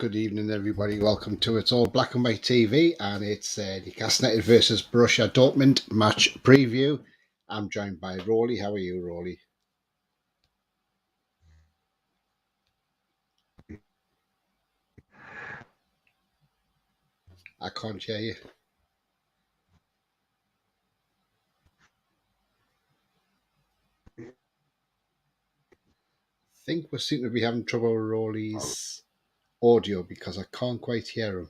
Good evening, everybody. Welcome to It's All Black and White TV, and it's Newcastle United versus Borussia Dortmund match preview. I'm joined by Rolly. How are you, Rolly? I can't hear you. I think we seem to be having trouble with Rolly's audio because I can't quite hear him.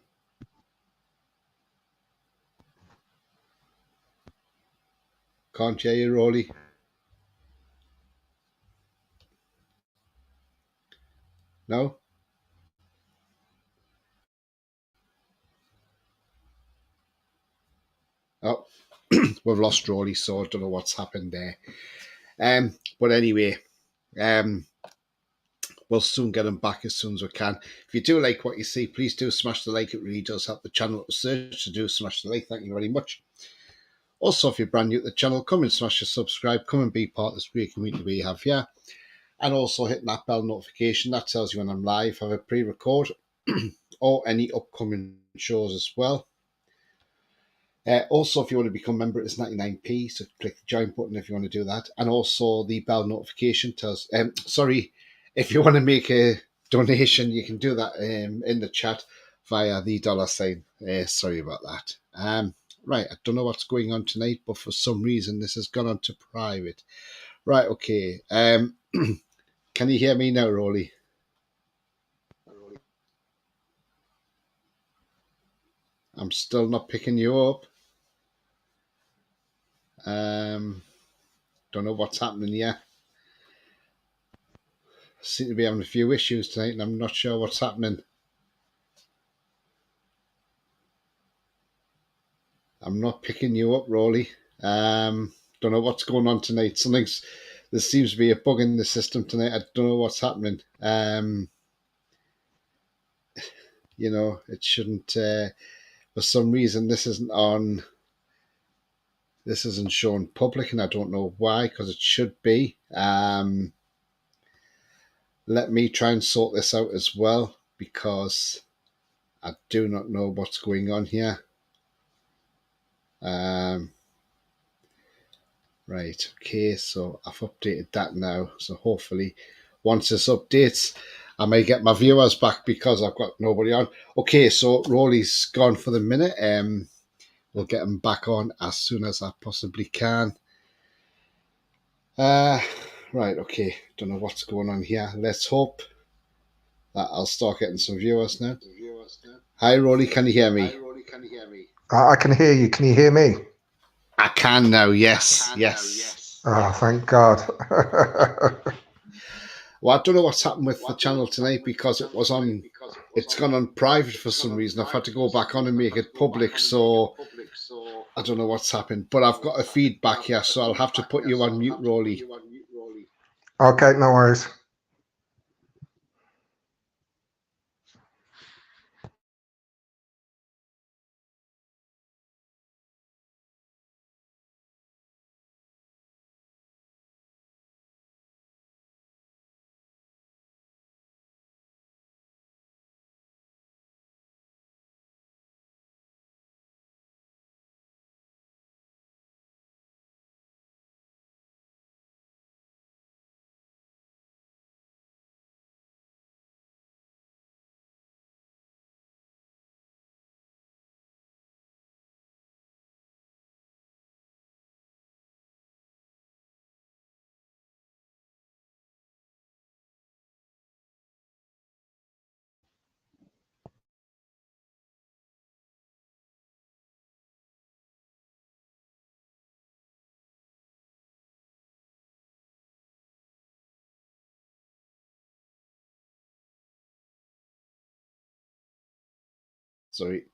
Can't hear you, Rolly. No? Oh, we've lost Rolly, so I don't know what's happened there. But anyway, we'll soon get him back as soon as we can. If you do like what you see, please do smash the like. It really does help the channel to search. So do smash the like. Thank you very much. Also, if you're brand new to the channel, come and smash the subscribe. Come and be part of this great community we have here. And also hitting that bell notification. That tells you when I'm live, have a pre-record, or any upcoming shows as well. Also, if you want to become a member, it's 99p. So click the join button if you want to do that. And also the bell notification tells... if you want to make a donation, you can do that in the chat via the $sign. Sorry about that. Right, I don't know what's going on tonight, but for some reason this has gone on to private. Right, okay. Can you hear me now, Rolly? I'm still not picking you up. Don't know what's happening here. Seem to be having a few issues tonight, and I'm not sure what's happening. I'm not picking you up, Rolly. Don't know what's going on tonight. There seems to be a bug in the system tonight. I don't know what's happening. It shouldn't. For some reason, this isn't on. This isn't shown public, and I don't know why, because it should be. Let me try and sort this out as well, because I do not know what's going on here. Right, okay, so I've updated that now. So hopefully, once this updates, I may get my viewers back because I've got nobody on. Okay, so Rolly's gone for the minute. We'll get him back on as soon as I possibly can. Right, okay. Don't know what's going on here. Let's hope that I'll start getting some viewers now. Hi, Rolly. Can you hear me? I can hear you. Can you hear me? I can now. Yes. Oh, thank God. Well, I don't know what's happened with the channel tonight because it's gone on private for some reason. I've had to go back on and make it public, so I don't know what's happened. But I've got a feedback here, so I'll have to put you on mute, Rolly. Okay, no worries. Sorry.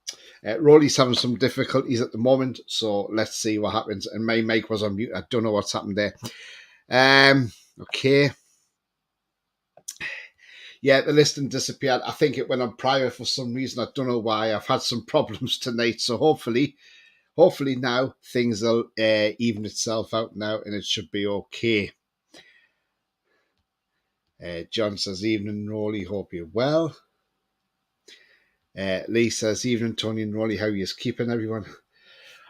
Rolly's having some difficulties at the moment, so let's see what happens. And my mic was on mute. I don't know what's happened there. Okay. Yeah, the listing disappeared. I think it went on private for some reason. I don't know why. I've had some problems tonight, so hopefully now things will even itself out now, and it should be okay. John says, evening, Rolly. Hope you're well. Lee says, evening, Tony and Rolly, how are you keeping, everyone?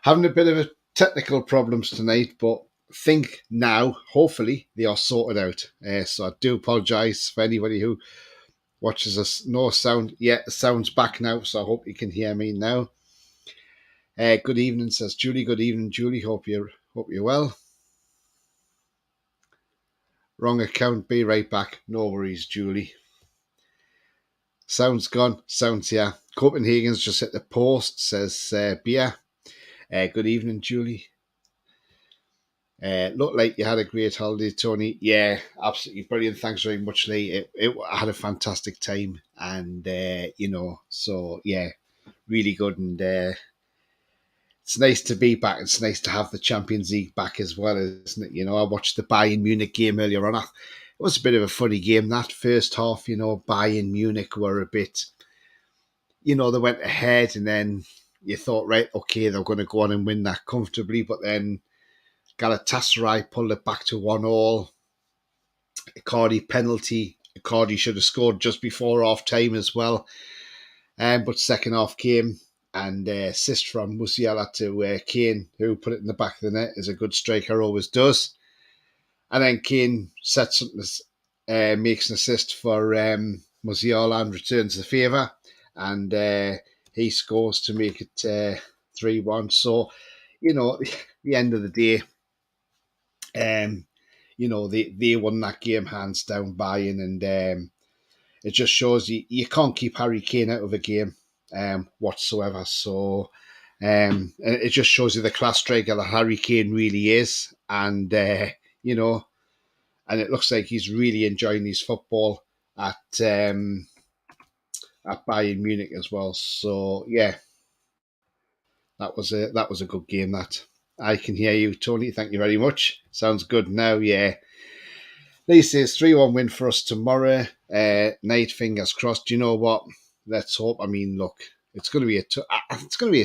Having a bit of a technical problems tonight, but think now, hopefully, they are sorted out. So I do apologise for anybody who watches us. No sound. Yeah, the sound's back now, so I hope you can hear me now. Good evening, says Julie. Good evening, Julie. Hope you're well. Wrong account. Be right back. No worries, Julie. Sound's gone. Sound's here. Copenhagen's just hit the post, says Beer. Good evening, Julie. Looked like you had a great holiday, Tony. Yeah, absolutely brilliant. Thanks very much, Lee. I had a fantastic time, and so yeah, really good. And it's nice to be back. It's nice to have the Champions League back as well, isn't it? I watched the Bayern Munich game earlier on. It was a bit of a funny game, that first half. Bayern Munich were a bit, they went ahead, and then you thought, right, okay, they're going to go on and win that comfortably, but then Galatasaray pulled it back to 1-1. Icardi penalty. Icardi should have scored just before half time as well. But second half came, and assist from Musiala to Kane, who put it in the back of the net, as a good striker always does. And then Kane sets up, makes an assist for Musiala and returns the favour. And he scores to make it 3-1. So, the end of the day, they won that game hands down, Bayern, and it just shows you can't keep Harry Kane out of a game whatsoever. So it just shows you the class striker that Harry Kane really is, and and it looks like he's really enjoying his football at Bayern Munich as well. So yeah, that was a good game. That I can hear you, Tony. Thank you very much. Sounds good now. Yeah. Lee says 3-1 win for us tomorrow night. Fingers crossed. You know what? Let's hope. I mean, look, it's going to be a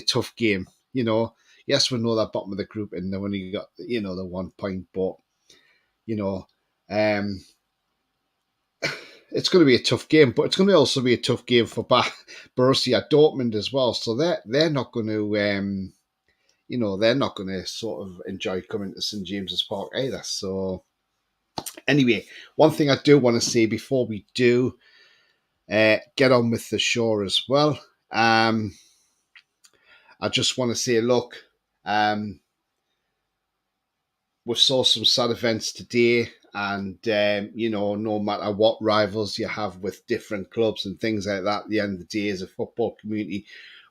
tough game. Yes, we know that bottom of the group, and then when you got the 1 point, but it's going to be a tough game. But it's going to also be a tough game for Borussia Dortmund as well. So they're not going to they're not going to sort of enjoy coming to St James's Park either. So. Anyway, one thing I do want to say before we do get on with the show as well, I just want to say, look, we saw some sad events today, and no matter what rivals you have with different clubs and things like that, at the end of the day, as a football community,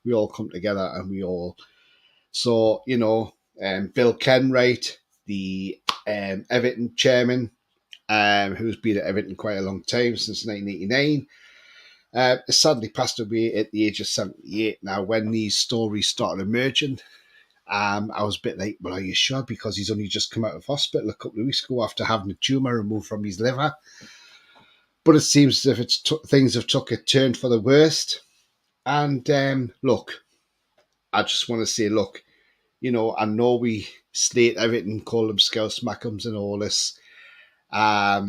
we all come together and we all. So Bill Kenwright, the Everton chairman, who's been at Everton quite a long time, since 1989. Sadly passed away at the age of 78. Now, when these stories started emerging, I was a bit like, well, are you sure? Because he's only just come out of hospital a couple of weeks ago after having a tumour removed from his liver. But it seems as if things have took a turn for the worst. And look, I just want to say, look, I know we slate Everton, call them Scouse Mackhams and all this. But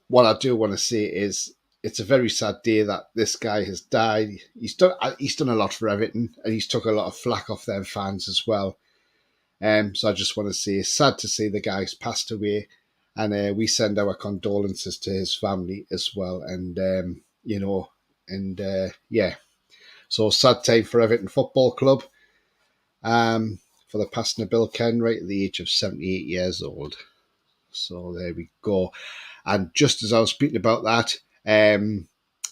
what I do want to say is it's a very sad day that this guy has died. He's done a lot for Everton, and he's took a lot of flack off their fans as well. So I just want to say, it's sad to see the guy's passed away, and we send our condolences to his family as well. And yeah, so sad time for Everton Football Club. For the passing of Bill Kenwright at the age of 78 years old. So there we go. And just as I was speaking about that,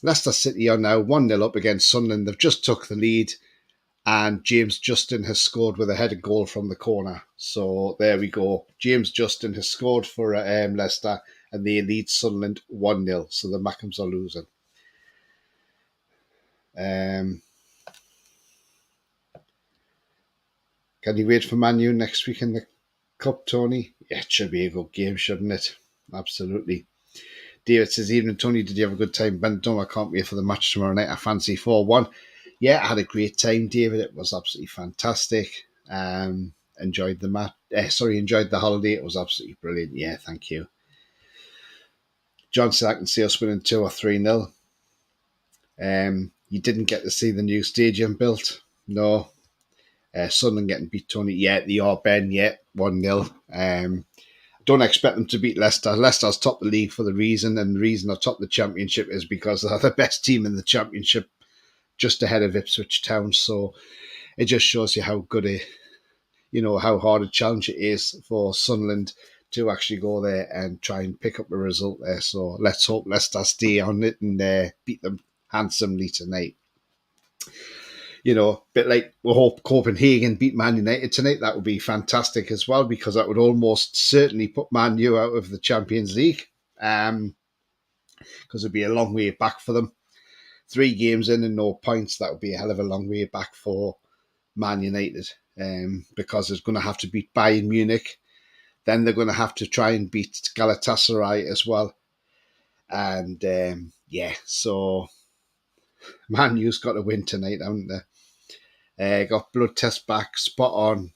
Leicester City are now 1-0 up against Sunderland. They've just took the lead, and James Justin has scored with a headed goal from the corner. So there we go. James Justin has scored for Leicester, and they lead Sunderland 1-0. So the Mackhams are losing. Can you wait for Man U next week in the Cup, Tony? Yeah, it should be a good game, shouldn't it? Absolutely. David says, evening, Tony, did you have a good time? Benton, I can't wait for the match tomorrow night. I fancy 4-1. Yeah, I had a great time, David. It was absolutely fantastic. Enjoyed the match. Enjoyed the holiday. It was absolutely brilliant. Yeah, thank you. John said, I can see us winning 2 or 3-0. You didn't get to see the new stadium built. No. Sunderland getting beat 20. Yeah, they are Ben. Yeah, 1-0. Don't expect them to beat Leicester. Leicester's top the league for the reason, and the reason they're top the championship is because they're the best team in the championship, just ahead of Ipswich Town. So it just shows you how good how hard a challenge it is for Sunderland to actually go there and try and pick up a result there. So let's hope Leicester stay on it and beat them handsomely tonight. Bit like we hope Copenhagen beat Man United tonight. That would be fantastic as well, because that would almost certainly put Man U out of the Champions League, because it'd be a long way back for them. 3 games in and no points, that would be a hell of a long way back for Man United, because it's going to have to beat Bayern Munich. Then they're going to have to try and beat Galatasaray as well. And so Man U's got to win tonight, haven't they? Got blood test back, spot on.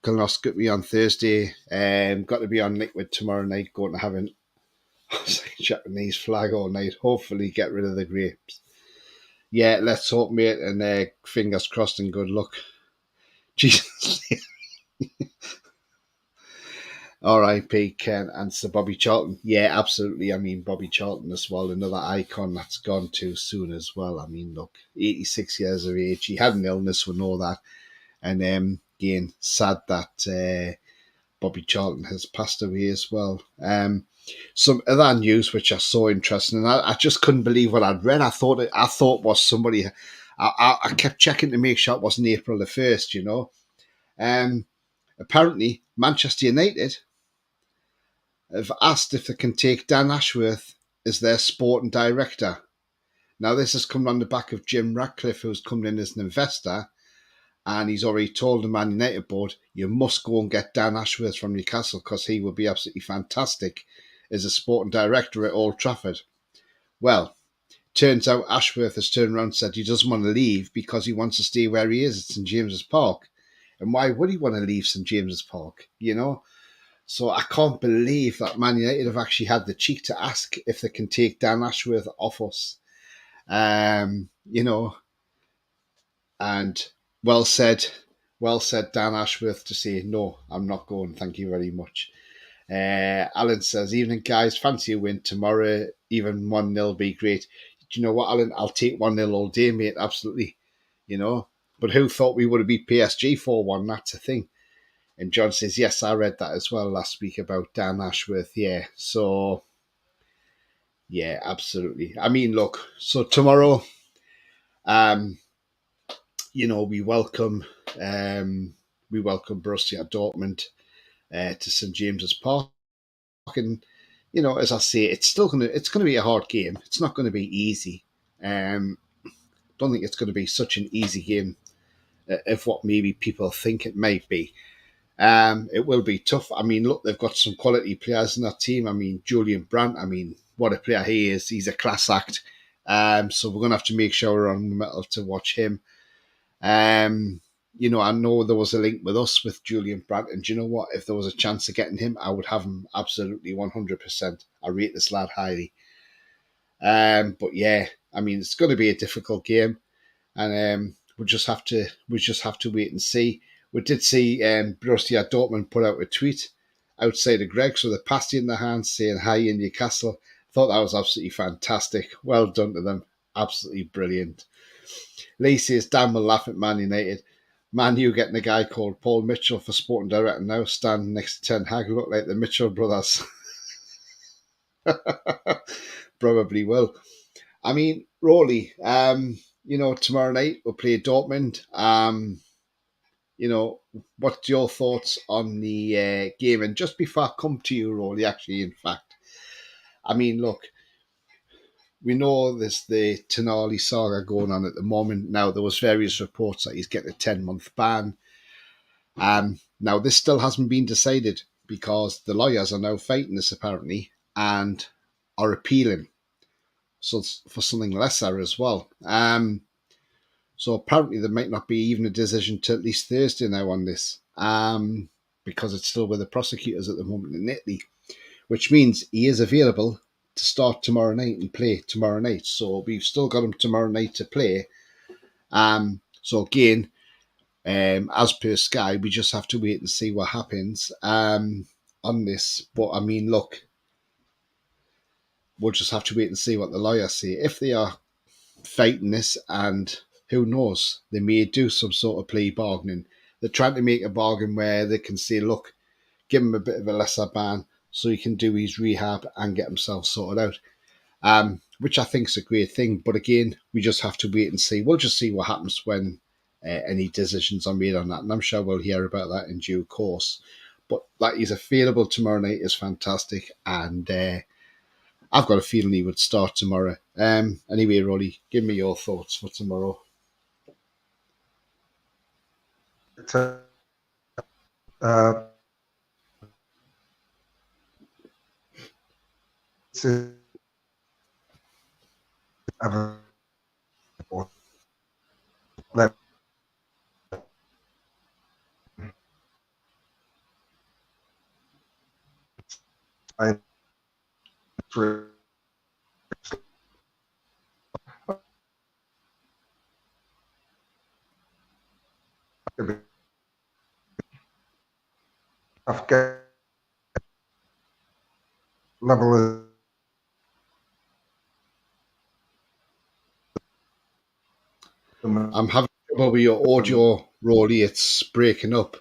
Colonoscopy on Thursday. Got to be on liquid tomorrow night, going to have a Japanese flag all night. Hopefully get rid of the grapes. Yeah, let's hope, mate, and fingers crossed and good luck. Jesus. R.I.P. Ken and Sir Bobby Charlton. Yeah, absolutely. I mean, Bobby Charlton as well, another icon that's gone too soon as well. I mean, look, 86 years of age. He had an illness, we know that. And again, sad that Bobby Charlton has passed away as well. Some other news which are so interesting, and I just couldn't believe what I'd read. I thought was somebody. I kept checking to make sure it wasn't April the 1st. Apparently, Manchester United have asked if they can take Dan Ashworth as their sporting director. Now, this has come on the back of Jim Ratcliffe, who's come in as an investor, and he's already told the Man United board, you must go and get Dan Ashworth from Newcastle, because he will be absolutely fantastic as a sporting director at Old Trafford. Well, turns out Ashworth has turned around and said he doesn't want to leave because he wants to stay where he is at St James's Park. And why would he want to leave St James's Park, So I can't believe that Man United have actually had the cheek to ask if they can take Dan Ashworth off us. And well said Dan Ashworth to say, no, I'm not going, thank you very much. Alan says, evening guys, fancy a win tomorrow, even 1-0 be great. Do you know what, Alan? I'll take 1-0 all day, mate, absolutely. But who thought we would have beat PSG 4-1? That's the thing. And John says, yes, I read that as well last week about Dan Ashworth. Yeah, so, yeah, absolutely. I mean, look, so tomorrow, we welcome Borussia Dortmund to St James's Park. And, as I say, it's going to be a hard game. It's not going to be easy. Don't think it's going to be such an easy game of what maybe people think it might be. It will be tough. I mean, look, they've got some quality players in that team. I mean, Julian Brandt, what a player he is. He's a class act. So we're going to have to make sure we're on the metal to watch him. I know there was a link with us with Julian Brandt, and do you know what? If there was a chance of getting him, I would have him absolutely 100%. I rate this lad highly. But yeah, it's going to be a difficult game, and we just have to wait and see. We did see Borussia Dortmund put out a tweet outside of Greg's with a pasty in their hands saying hi in Newcastle. Thought that was absolutely fantastic. Well done to them. Absolutely brilliant. Lee says, Dan will laugh at Man United. Man U getting a guy called Paul Mitchell for sporting director now, standing next to Ten Hag, look like the Mitchell brothers. Probably will. Rawley, tomorrow night we'll play Dortmund. What's your thoughts on the game? And just before I come to you, Rawley, actually, in fact, look, we know there's the Tonali saga going on at the moment. Now, there was various reports that he's getting a 10-month ban. Now, this still hasn't been decided because the lawyers are now fighting this, apparently, and are appealing for something lesser as well. So apparently there might not be even a decision till at least Thursday now on this, because it's still with the prosecutors at the moment in Italy, which means he is available, to start tomorrow night and play tomorrow night. So we've still got him tomorrow night to play. So again, as per Sky, we just have to wait and see what happens on this. But I mean, look, we'll just have to wait and see what the lawyers say. If they are fighting this, and who knows, they may do some sort of plea bargaining. They're trying to make a bargain where they can say, look, give him a bit of a lesser ban so he can do his rehab and get himself sorted out. Which I think is a great thing. But again, we just have to wait and see. We'll just see what happens when any decisions are made on that. And I'm sure we'll hear about that in due course. But that he's available tomorrow night is fantastic. And I've got a feeling he would start tomorrow. Anyway, Rolly, give me your thoughts for tomorrow. Uh, level I'm having trouble with your audio, Rolly. It's breaking up.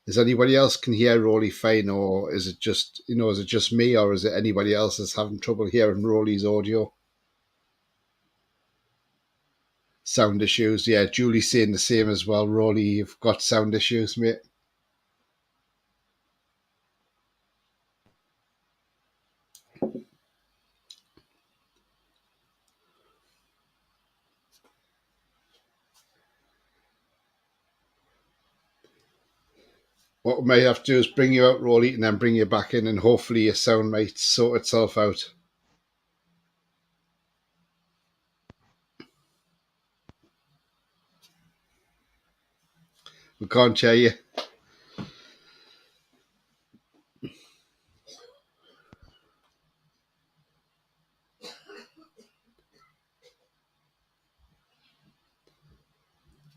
Is anybody else can hear Rolly fine, or is it just is it just me, or is it anybody else that's having trouble hearing Rolly's audio? Sound issues, yeah. Julie's saying the same as well. Rolly, you've got sound issues, mate. What we may have to do is bring you out, Rolly, and then bring you back in, and hopefully your sound might sort itself out. We can't hear you.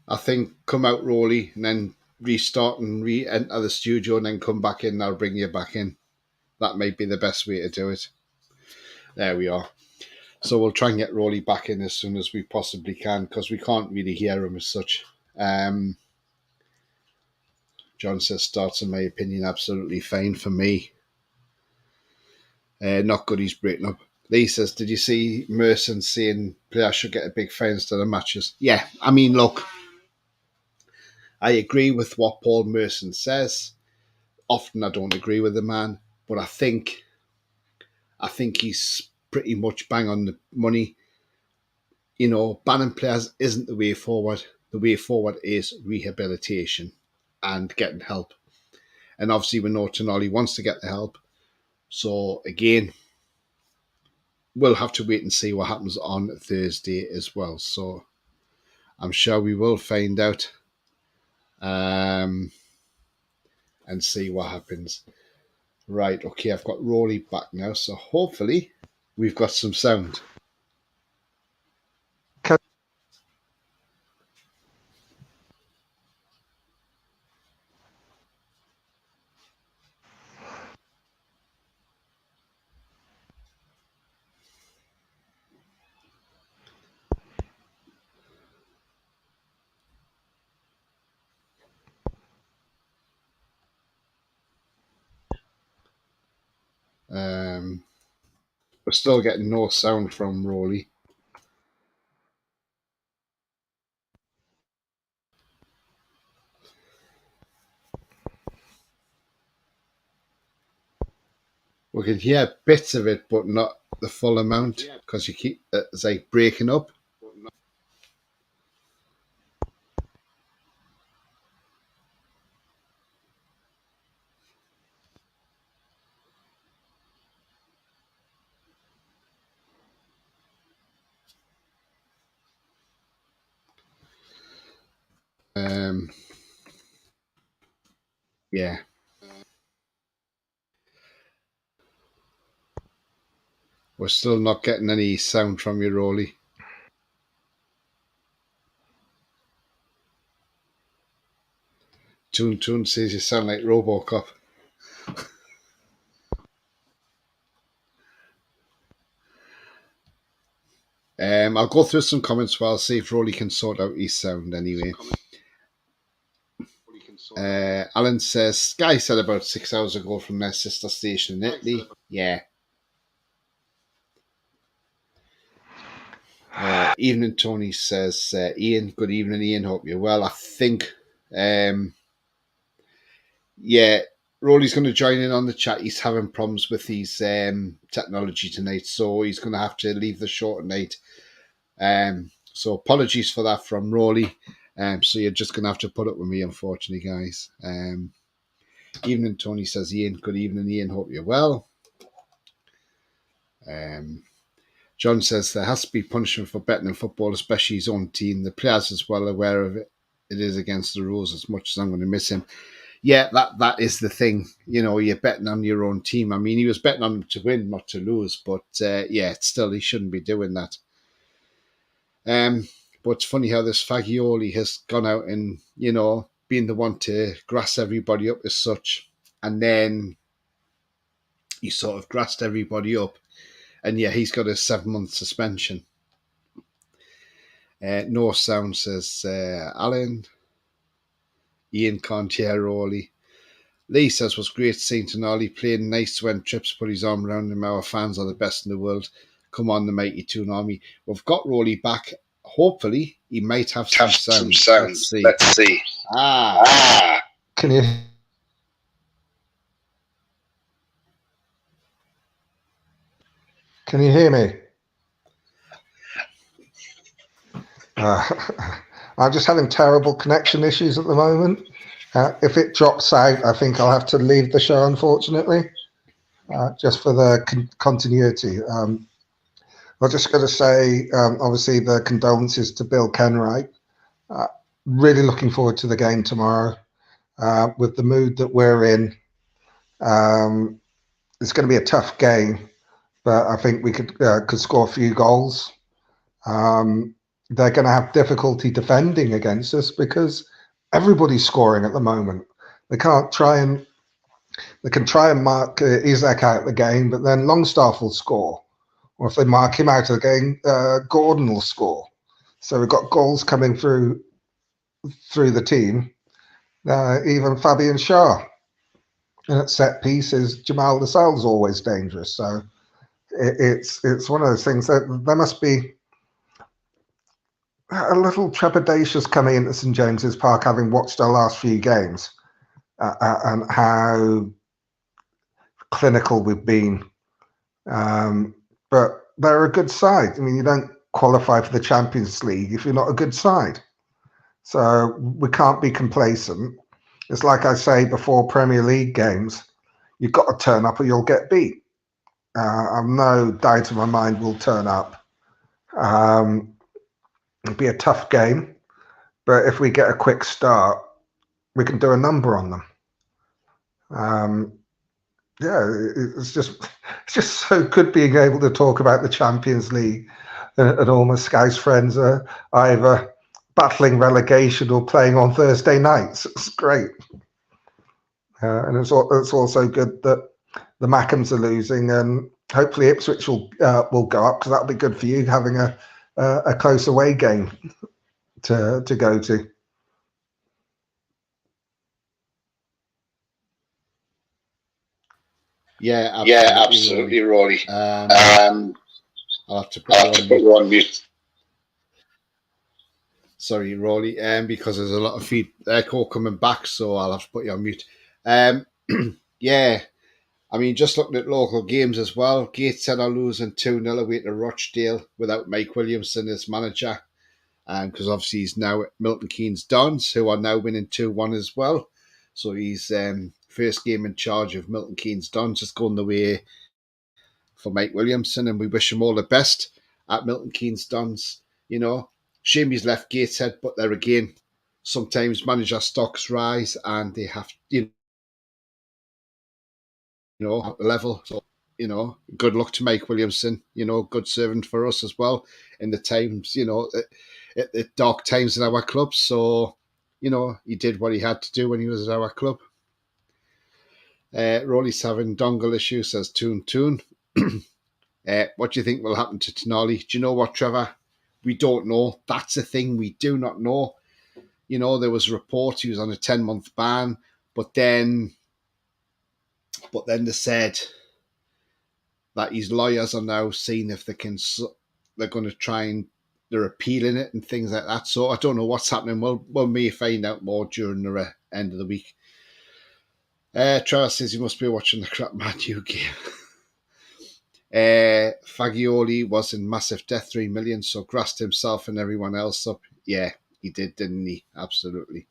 I think come out, Rolly, and then restart and re-enter the studio, and then come back in. I'll bring you back in. That might be the best way to do it. There we are. So we'll try and get Rolly back in as soon as we possibly can, because we can't really hear him as such. John says starts, in my opinion, absolutely fine for me. Not good, he's breaking up. Lee says, did you see Merson saying players should get a big fine instead of matches? Yeah, I mean, look, I agree with what Paul Merson says. Often I don't agree with the man, but I think he's pretty much bang on the money. Banning players isn't the way forward. The way forward is rehabilitation and getting help. And obviously we know Tonali wants to get the help. So again, we'll have to wait and see what happens on Thursday as well. So I'm sure we will find out and see what happens. Right, okay, I've got Rory back now, so hopefully we've got some sound. We're still getting no sound from Rory. We can hear bits of it, but not the full amount, because you keep it's like breaking up. Yeah. We're still not getting any sound from you, Rolly. Toon says you sound like Robocop. I'll go through some comments while I'll see if Rolly can sort out his sound anyway. Alan says, Sky said about 6 hours ago from their sister station in Italy. Yeah. Evening Tony says, Ian, good evening, Ian. Hope you're well. I think, Rolly's going to join in on the chat. He's having problems with his technology tonight, so he's going to have to leave the show tonight. So apologies for that from Rolly. So you're just going to have to put up with me, unfortunately, guys. Evening Tony says, Ian, good evening, Ian. Hope you're well. John says there has to be punishment for betting in football, especially his own team. The players is well aware of it. It is against the rules as much as I'm going to miss him. Yeah, that is the thing. You know, you're betting on your own team. I mean, he was betting on them to win, not to lose. But still, he shouldn't be doing that. But it's funny how this Fagioli has gone out and, you know, being the one to grass everybody up as such. And then he sort of grassed everybody up. And yeah, he's got a 7-month suspension. No sound, says Alan. Ian can't hear Rolly. Lee says, was great seeing Tonali playing nice when Trips put his arm around him. Our fans are the best in the world. Come on, the mighty Toon Army. We've got Rolly back. Hopefully, he might have some sounds. Let's see. Can you hear me? I'm just having terrible connection issues at the moment. If it drops out, I think I'll have to leave the show, unfortunately, just for the continuity. I'm just going to say, obviously, the condolences to Bill Kenwright. Really looking forward to the game tomorrow. With the mood that we're in, it's going to be a tough game, but I think we could score a few goals. They're going to have difficulty defending against us because everybody's scoring at the moment. They can try and mark Isaac out of the game, but then Longstaff will score. Or if they mark him out of the game, Gordon will score. So we've got goals coming through the team. Even Fabian Schär. And at set pieces, Jamal Lascelles always dangerous. So it's one of those things that there must be a little trepidatious coming into St James's Park, having watched our last few games and how clinical we've been. But they're a good side. I mean, you don't qualify for the Champions League if you're not a good side. So we can't be complacent. It's like I say before Premier League games, you've got to turn up or you'll get beat. I've no doubt in my mind we'll turn up. It'll be a tough game, but if we get a quick start, we can do a number on them. It's just so good being able to talk about the Champions League and all my Sky's friends are either battling relegation or playing on Thursday nights. It's great. And it's also good that the Mackhams are losing, and hopefully Ipswich will go up, because that'll be good for you, having a close away game to go to. Yeah, absolutely, Rolly. I'll have to put you on mute. Sorry, Rolly, because there's a lot of echo coming back, so I'll have to put you on mute. Yeah, I mean, just looking at local games as well, Gateshead are losing 2-0 away to Rochdale without Mike Williamson as manager, because obviously he's now at Milton Keynes Dons, who are now winning 2-1 as well. So he's first game in charge of Milton Keynes Dons is going the way for Mike Williamson, and we wish him all the best at Milton Keynes Dons. You know, shame he's left Gateshead, but there again, sometimes manager stocks rise and they have, at the level. So good luck to Mike Williamson. Good servant for us as well in the times, at dark times in our club. So, he did what he had to do when he was at our club. Rolly's having dongle issues, says Toon. What do you think will happen to Tonali? Do you know what, Trevor? We don't know. That's the thing. We do not know. There was reports he was on a 10-month ban, but then they said that his lawyers are now seeing if they're going to try and they're appealing it and things like that. So I don't know what's happening. We'll may find out more during the end of the week. Trevor says he must be watching the crap Man U game. Fagioli was in massive debt, 3 million, so grassed himself and everyone else up. Yeah, he did, didn't he? Absolutely.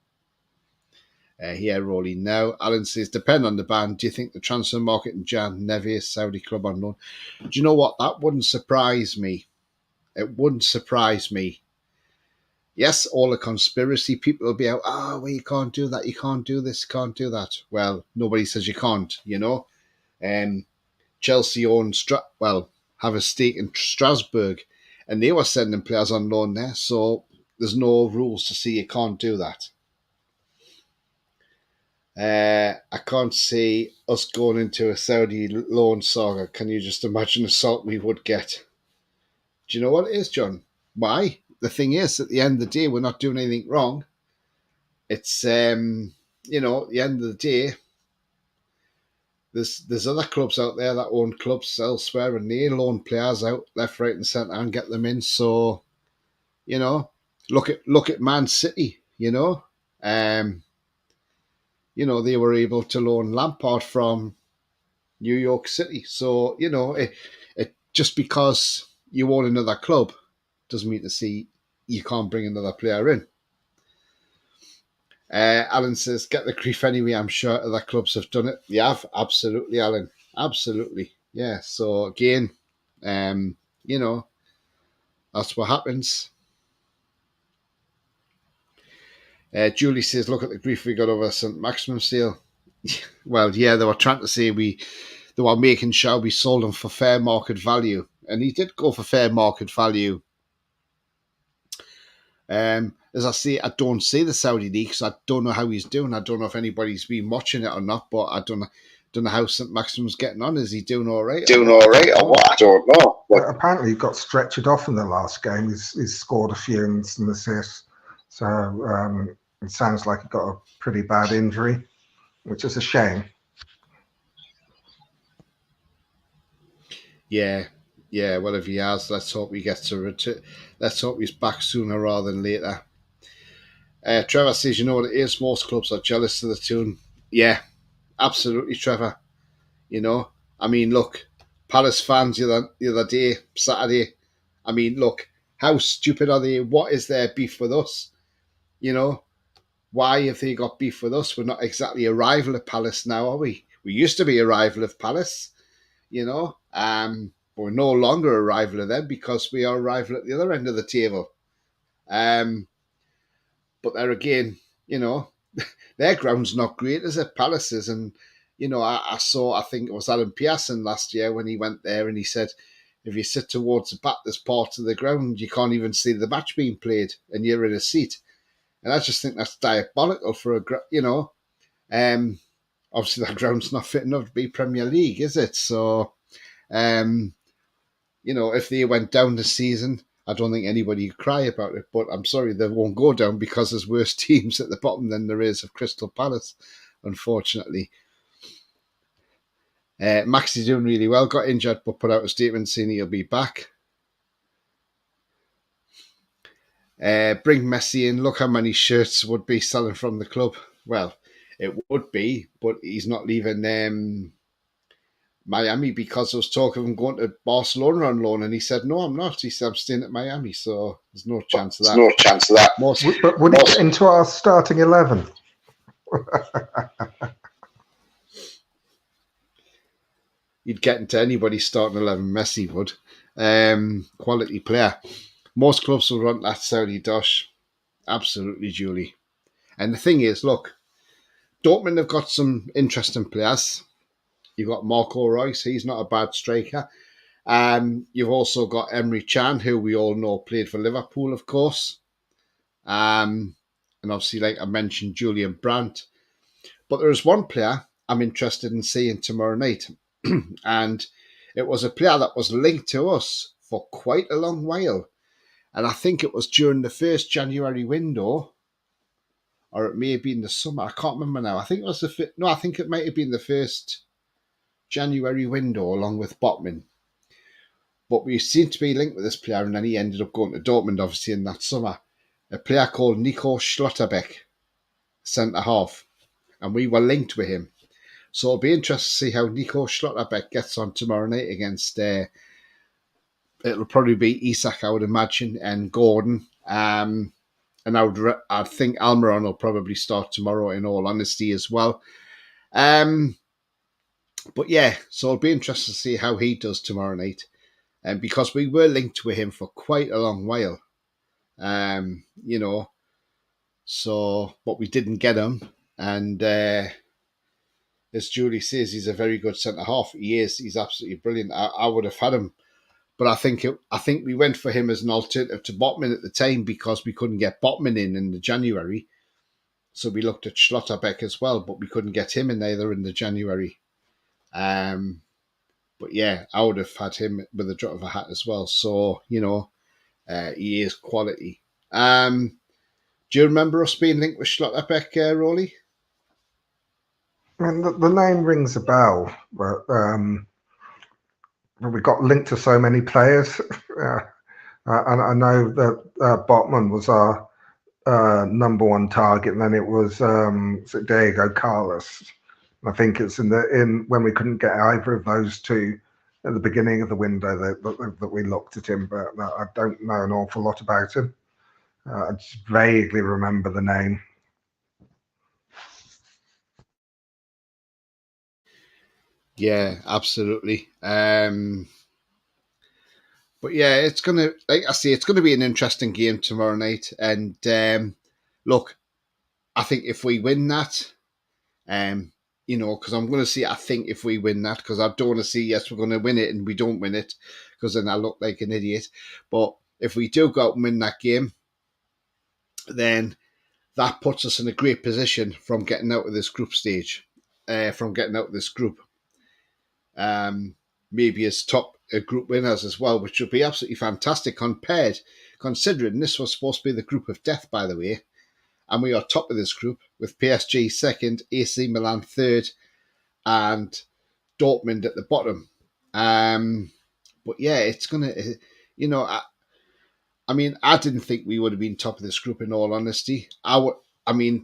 Here, Rolly now. Alan says, depend on the ban. Do you think the transfer market in Jan, Neves, Saudi club on loan? Do you know what? That wouldn't surprise me. It wouldn't surprise me. Yes, all the conspiracy people will be out, well, you can't do that, you can't do this, you can't do that. Well, nobody says you can't, Chelsea own, have a stake in Strasbourg, and they were sending players on loan there, so there's no rules to say you can't do that. I can't see us going into a Saudi loan saga. Can you just imagine the salt we would get? Do you know what it is, John? Why? The thing is, at the end of the day, we're not doing anything wrong. It's, at the end of the day, there's other clubs out there that own clubs elsewhere and they loan players out left, right and centre and get them in. So, look at Man City, they were able to loan Lampard from New York City. So, it just because you own another club doesn't mean to say you can't bring another player in. Alan says, get the grief anyway. I'm sure other clubs have done it. They have. Absolutely, Alan. Absolutely. Yeah. So, again, that's what happens. Julie says, look at the grief we got over St. Maximin sale. Well, yeah, they were trying to say they were making sure we sold them for fair market value. And he did go for fair market value. As I say, I don't see the Saudi league, so I don't know how he's doing. I don't know if anybody's been watching it or not, but I don't know how St. Maximin's getting on. Is he doing all right? Doing all right or what? I don't know. But apparently he got stretchered off in the last game. He's scored a few and some assists. So it sounds like he got a pretty bad injury, which is a shame. Yeah, well, if he has, let's hope he gets a return. Let's hope he's back sooner rather than later. Trevor says, you know what it is? Most clubs are jealous to the tune. Yeah, absolutely, Trevor. I mean, look, Palace fans the other day, Saturday, I mean, look, how stupid are they? What is their beef with us? Why have they got beef with us? We're not exactly a rival of Palace now, are we? We used to be a rival of Palace, but we're no longer a rival of them because we are a rival at the other end of the table. But there again, their ground's not great, is it? Palace's. And, I think it was Alan Pearson last year when he went there and he said, if you sit towards the back, there's parts of the ground, you can't even see the match being played and you're in a seat. And I just think that's diabolical for obviously that ground's not fit enough to be Premier League, is it? So, if they went down this season, I don't think anybody would cry about it, but I'm sorry, they won't go down because there's worse teams at the bottom than there is of Crystal Palace, unfortunately. Maxi's doing really well, got injured, but put out a statement saying he'll be back. Bring Messi in, look how many shirts would be selling from the club. Well, it would be, but he's not leaving Miami because there was talk of him going to Barcelona on loan, and he said, no, I'm not. He said, I'm staying at Miami, so there's no chance of that. There's no chance of that. But would he get into our starting 11? He'd get into anybody's starting 11. Messi would. Quality player. Most clubs will run that Saudi dosh. Absolutely, Julie. And the thing is, look, Dortmund have got some interesting players. You've got Marco Reus. He's not a bad striker. You've also got Emery Chan, who we all know played for Liverpool, of course. And obviously, like I mentioned, Julian Brandt. But there is one player I'm interested in seeing tomorrow night. And it was a player that was linked to us for quite a long while. And I think it was during the first January window, or it may have been the summer. I can't remember now. I think it was I think it might have been the first January window along with Botman. But we seemed to be linked with this player, and then he ended up going to Dortmund, obviously, in that summer. A player called Nico Schlotterbeck, centre half, and we were linked with him. So it'll be interesting to see how Nico Schlotterbeck gets on tomorrow night against. It'll probably be Isak, I would imagine, and Gordon. And I think Almiron will probably start tomorrow, in all honesty, as well. But yeah, so it'll be interesting to see how he does tomorrow night. Because we were linked with him for quite a long while. You know, so, but we didn't get him. And as Julie says, he's a very good centre half. He is. He's absolutely brilliant. I would have had him, but I think we went for him as an alternative to Botman at the time because we couldn't get Botman in the January. So we looked at Schlotterbeck as well, but we couldn't get him in either in the January. But yeah, I would have had him with a drop of a hat as well. So, he is quality. Do you remember us being linked with Schlotterbeck, Rolly? I mean, the name rings a bell, but we got linked to so many players. And I know that Botman was our number one target, and then it was Diego Carlos. I think it's in when we couldn't get either of those two at the beginning of the window that we looked at him, but I don't know an awful lot about him. I just vaguely remember the name. Yeah, absolutely. But yeah, it's gonna, like I say, it's gonna be an interesting game tomorrow night. And look, I think if we win that, because I'm going to see, I think if we win that, because I don't want to see, yes, we're going to win it and we don't win it, because then I look like an idiot. But if we do go out and win that game, then that puts us in a great position from getting out of this group stage, from getting out of this group. Maybe as top group winners as well, which would be absolutely fantastic considering this was supposed to be the group of death, by the way. And we are top of this group with PSG second, AC Milan third, and Dortmund at the bottom. But yeah, it's gonna, I didn't think we would have been top of this group. In all honesty,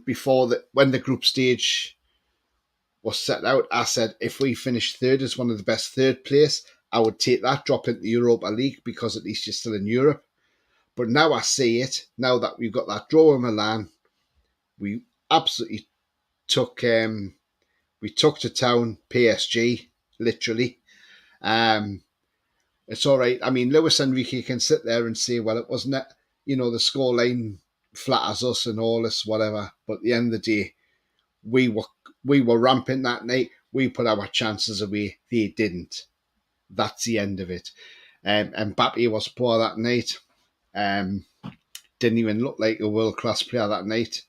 before that, when the group stage was set out, I said if we finish third as one of the best third place, I would take that drop into the Europa League because at least you're still in Europe. But now I see it. Now that we've got that draw in Milan, we absolutely took to town PSG, literally. It's all right. I mean, Luis Enrique can sit there and say, well, it wasn't it, the scoreline flatters us and all this, whatever. But at the end of the day, we were rampant that night. We put our chances away. They didn't. That's the end of it. And Mbappe was poor that night. Didn't even look like a world-class player that night.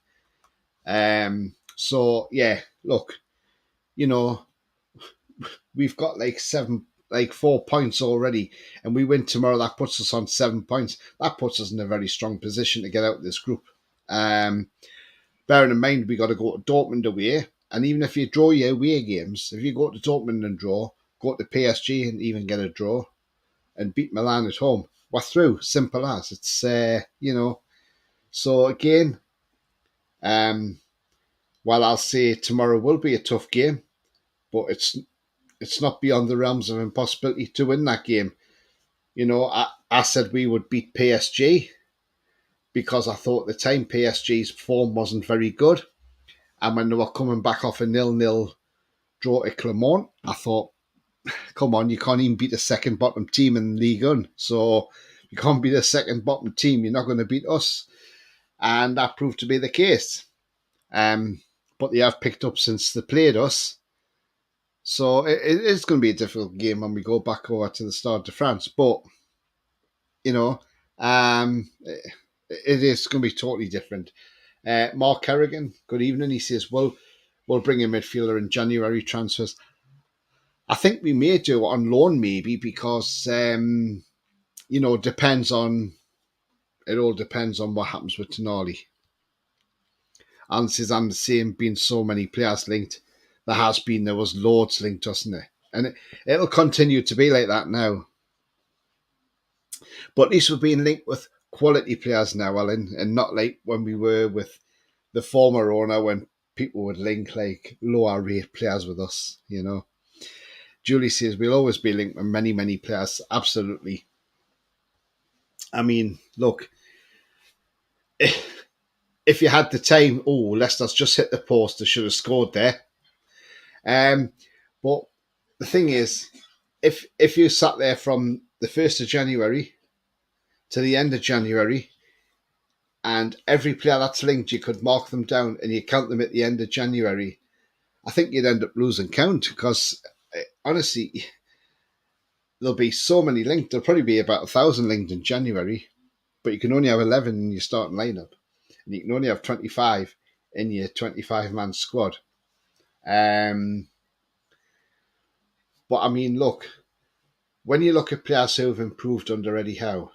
So yeah, look, we've got like 4 points already, and we win tomorrow. That puts us on 7 points. That puts us in a very strong position to get out of this group. Bearing in mind we got to go to Dortmund away, and even if you draw your away games, if you go to Dortmund and draw, go to PSG and even get a draw, and beat Milan at home, we're through. Simple as. It's So again, while I'll say tomorrow will be a tough game, but it's not beyond the realms of impossibility to win that game. I said we would beat PSG because I thought at the time PSG's form wasn't very good. And when they were coming back off a 0-0 draw at Clermont, I thought, come on, you can't even beat a second bottom team in Ligue 1. So you can't beat a second bottom team, you're not going to beat us. And that proved to be the case. But they have picked up since they played us. So it is going to be a difficult game when we go back over to the Stade de France. But, it is going to be totally different. Mark Kerrigan, good evening. He says, well, we'll bring a midfielder in January transfers. I think we may do it on loan, maybe, because, depends on it all depends on what happens with Tonali. And says, I'm the same, been so many players linked. There was loads linked, wasn't it? And it'll continue to be like that now. But at least we're being linked with quality players now, Alan, and not like when we were with the former owner when people would link like lower rate players with us, Julie says we'll always be linked with many, many players. Absolutely. I mean, look, if you had the time, Leicester's just hit the post, they should have scored there. But the thing is, if you sat there from the 1st of January to the end of January, and every player that's linked, you could mark them down and you count them at the end of January, I think you'd end up losing count because, honestly, there'll be so many linked. There'll probably be about 1,000 linked in January, but you can only have 11 in your starting lineup. And you can only have 25 in your 25-man squad. But, I mean, look, when you look at players who have improved under Eddie Howe,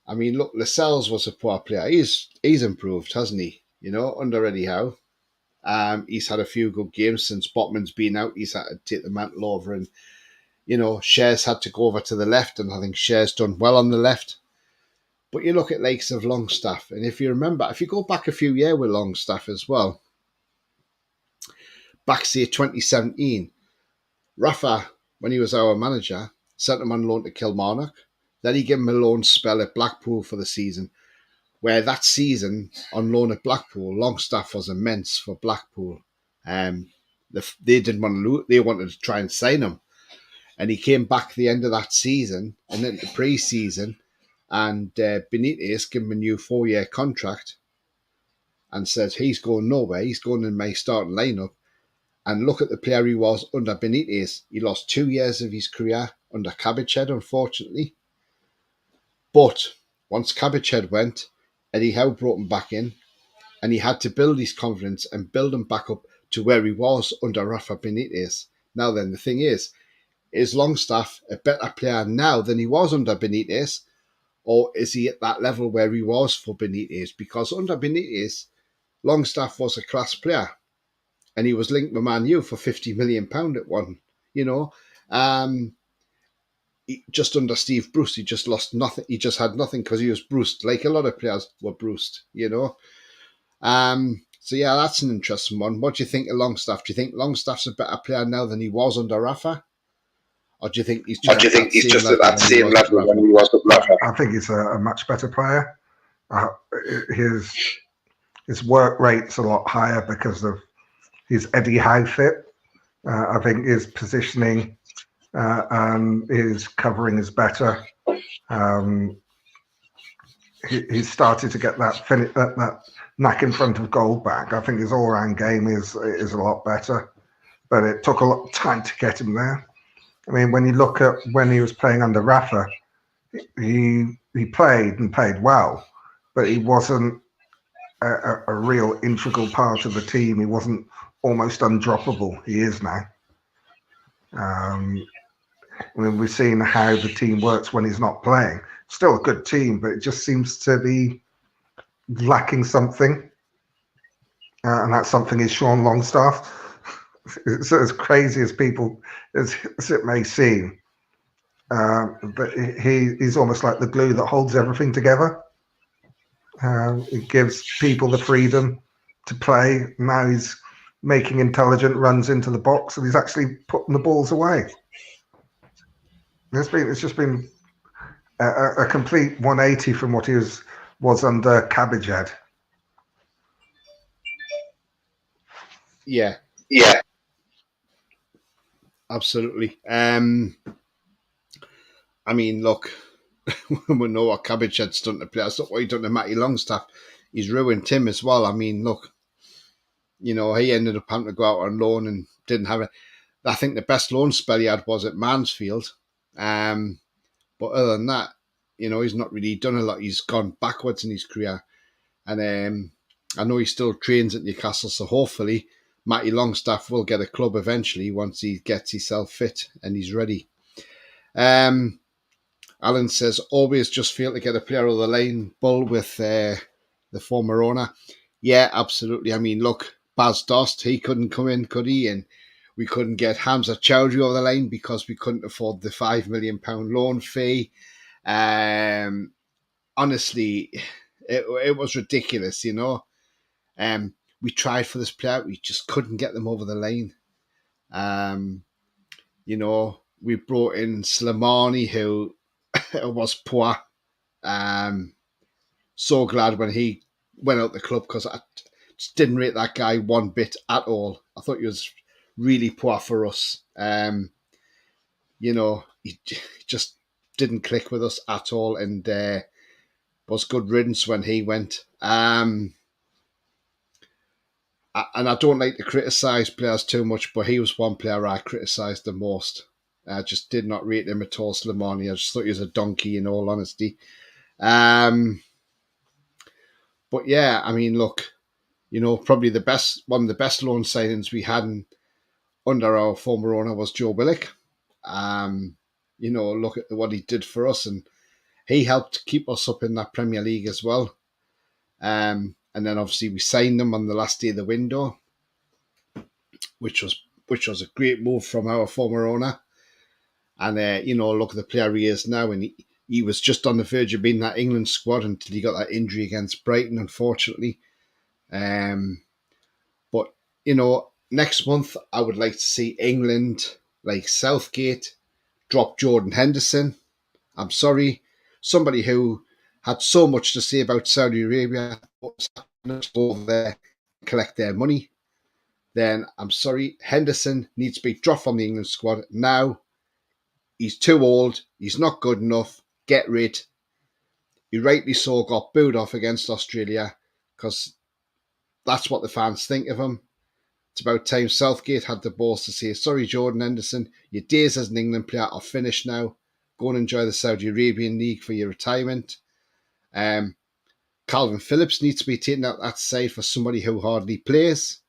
I mean, look, Lascelles was a poor player. He's improved, hasn't he? Under Eddie Howe. He's had a few good games since Botman's been out. He's had to take the mantle over, and Shares had to go over to the left, and I think Shares done well on the left. But you look at likes of Longstaff, and if you remember, if you go back a few years with Longstaff as well, back say 2017, Rafa, when he was our manager, sent him on loan to Kilmarnock. Then he gave him a loan spell at Blackpool for the season, where that season on loan at Blackpool, Longstaff was immense for Blackpool. They didn't want to lose, they wanted to try and sign him. And he came back at the end of that season and into pre-season, and Benitez gave him a new 4-year contract and said, he's going nowhere, he's going in my starting lineup. And look at the player he was under Benitez. He lost 2 years of his career under Cabbagehead, unfortunately. But once Cabbagehead went, Eddie Howe brought him back in, and he had to build his confidence and build him back up to where he was under Rafa Benitez. Now then, the thing is Longstaff a better player now than he was under Benitez, or is he at that level where he was for Benitez? Because under Benitez, Longstaff was a class player, and he was linked with Man U for £50 million at one. Just under Steve Bruce, he just lost nothing. He just had nothing because he was bruised, like a lot of players were bruised, So yeah, that's an interesting one. What do you think of Longstaff? Do you think Longstaff's a better player now than he was under Rafa? Or do you think he's just at that same level when he was with Rafa? I think he's a much better player. His work rate's a lot higher because of his Eddie Howe fit. I think his positioning and his covering is better. He started to get that knack in front of goal back. I think his all-round game is a lot better, but it took a lot of time to get him there. I mean, when you look at when he was playing under Rafa, he played well, but he wasn't a real integral part of the team. He wasn't almost undroppable. He is now. I mean, we've seen how the team works when he's not playing. Still a good team, but it just seems to be lacking something. And that something is Sean Longstaff. It's as crazy as it may seem. But he's almost like the glue that holds everything together. It gives people the freedom to play. Now he's making intelligent runs into the box, and he's actually putting the balls away. It's just been a complete 180 from what he was under Cabbagehead. Yeah, absolutely. I mean, look, we know what Cabbagehead's done to players. Look what he done to Matty Longstaff. He's ruined Tim as well. I mean, look, he ended up having to go out on loan and didn't have it. I think the best loan spell he had was at Mansfield. But other than that, he's not really done a lot. He's gone backwards in his career. And I know he still trains at Newcastle, so hopefully Matty Longstaff will get a club eventually once he gets himself fit and he's ready. Alan says, always just feel to get a player of the line, Bull, with the former owner. Yeah, absolutely. I mean, look, Baz Dost, he couldn't come in, could he? And we couldn't get Hamza Chowdhury over the line because we couldn't afford the £5 million loan fee. Honestly, it was ridiculous, we tried for this player, we just couldn't get them over the line. We brought in Slimani, who was poor. So glad when he went out the club because I just didn't rate that guy one bit at all. I thought he was really poor for us. He just didn't click with us at all, and was good riddance when he went. And I don't like to criticise players too much, but he was one player I criticised the most. I just did not rate him at all, Slimani. I just thought he was a donkey, in all honesty. But yeah, I mean, look, probably one of the best loan signings we had under our former owner was Joe Willock. Look at what he did for us, and he helped keep us up in that Premier League as well. And then obviously we signed him on the last day of the window, which was a great move from our former owner. And look at the player he is now, and he was just on the verge of being that England squad until he got that injury against Brighton, unfortunately. But next month I would like to see England, like Southgate, drop Jordan Henderson. I'm sorry, somebody who had so much to say about Saudi Arabia over there collect their money. Then I'm sorry, Henderson needs to be dropped from the England squad now. He's too old. He's not good enough. Get rid. He rightly so got booed off against Australia because that's what the fans think of him. It's about time Southgate had the balls to say, sorry, Jordan Henderson, your days as an England player are finished now. Go and enjoy the Saudi Arabian League for your retirement. Calvin Phillips needs to be taken out that side for somebody who hardly plays.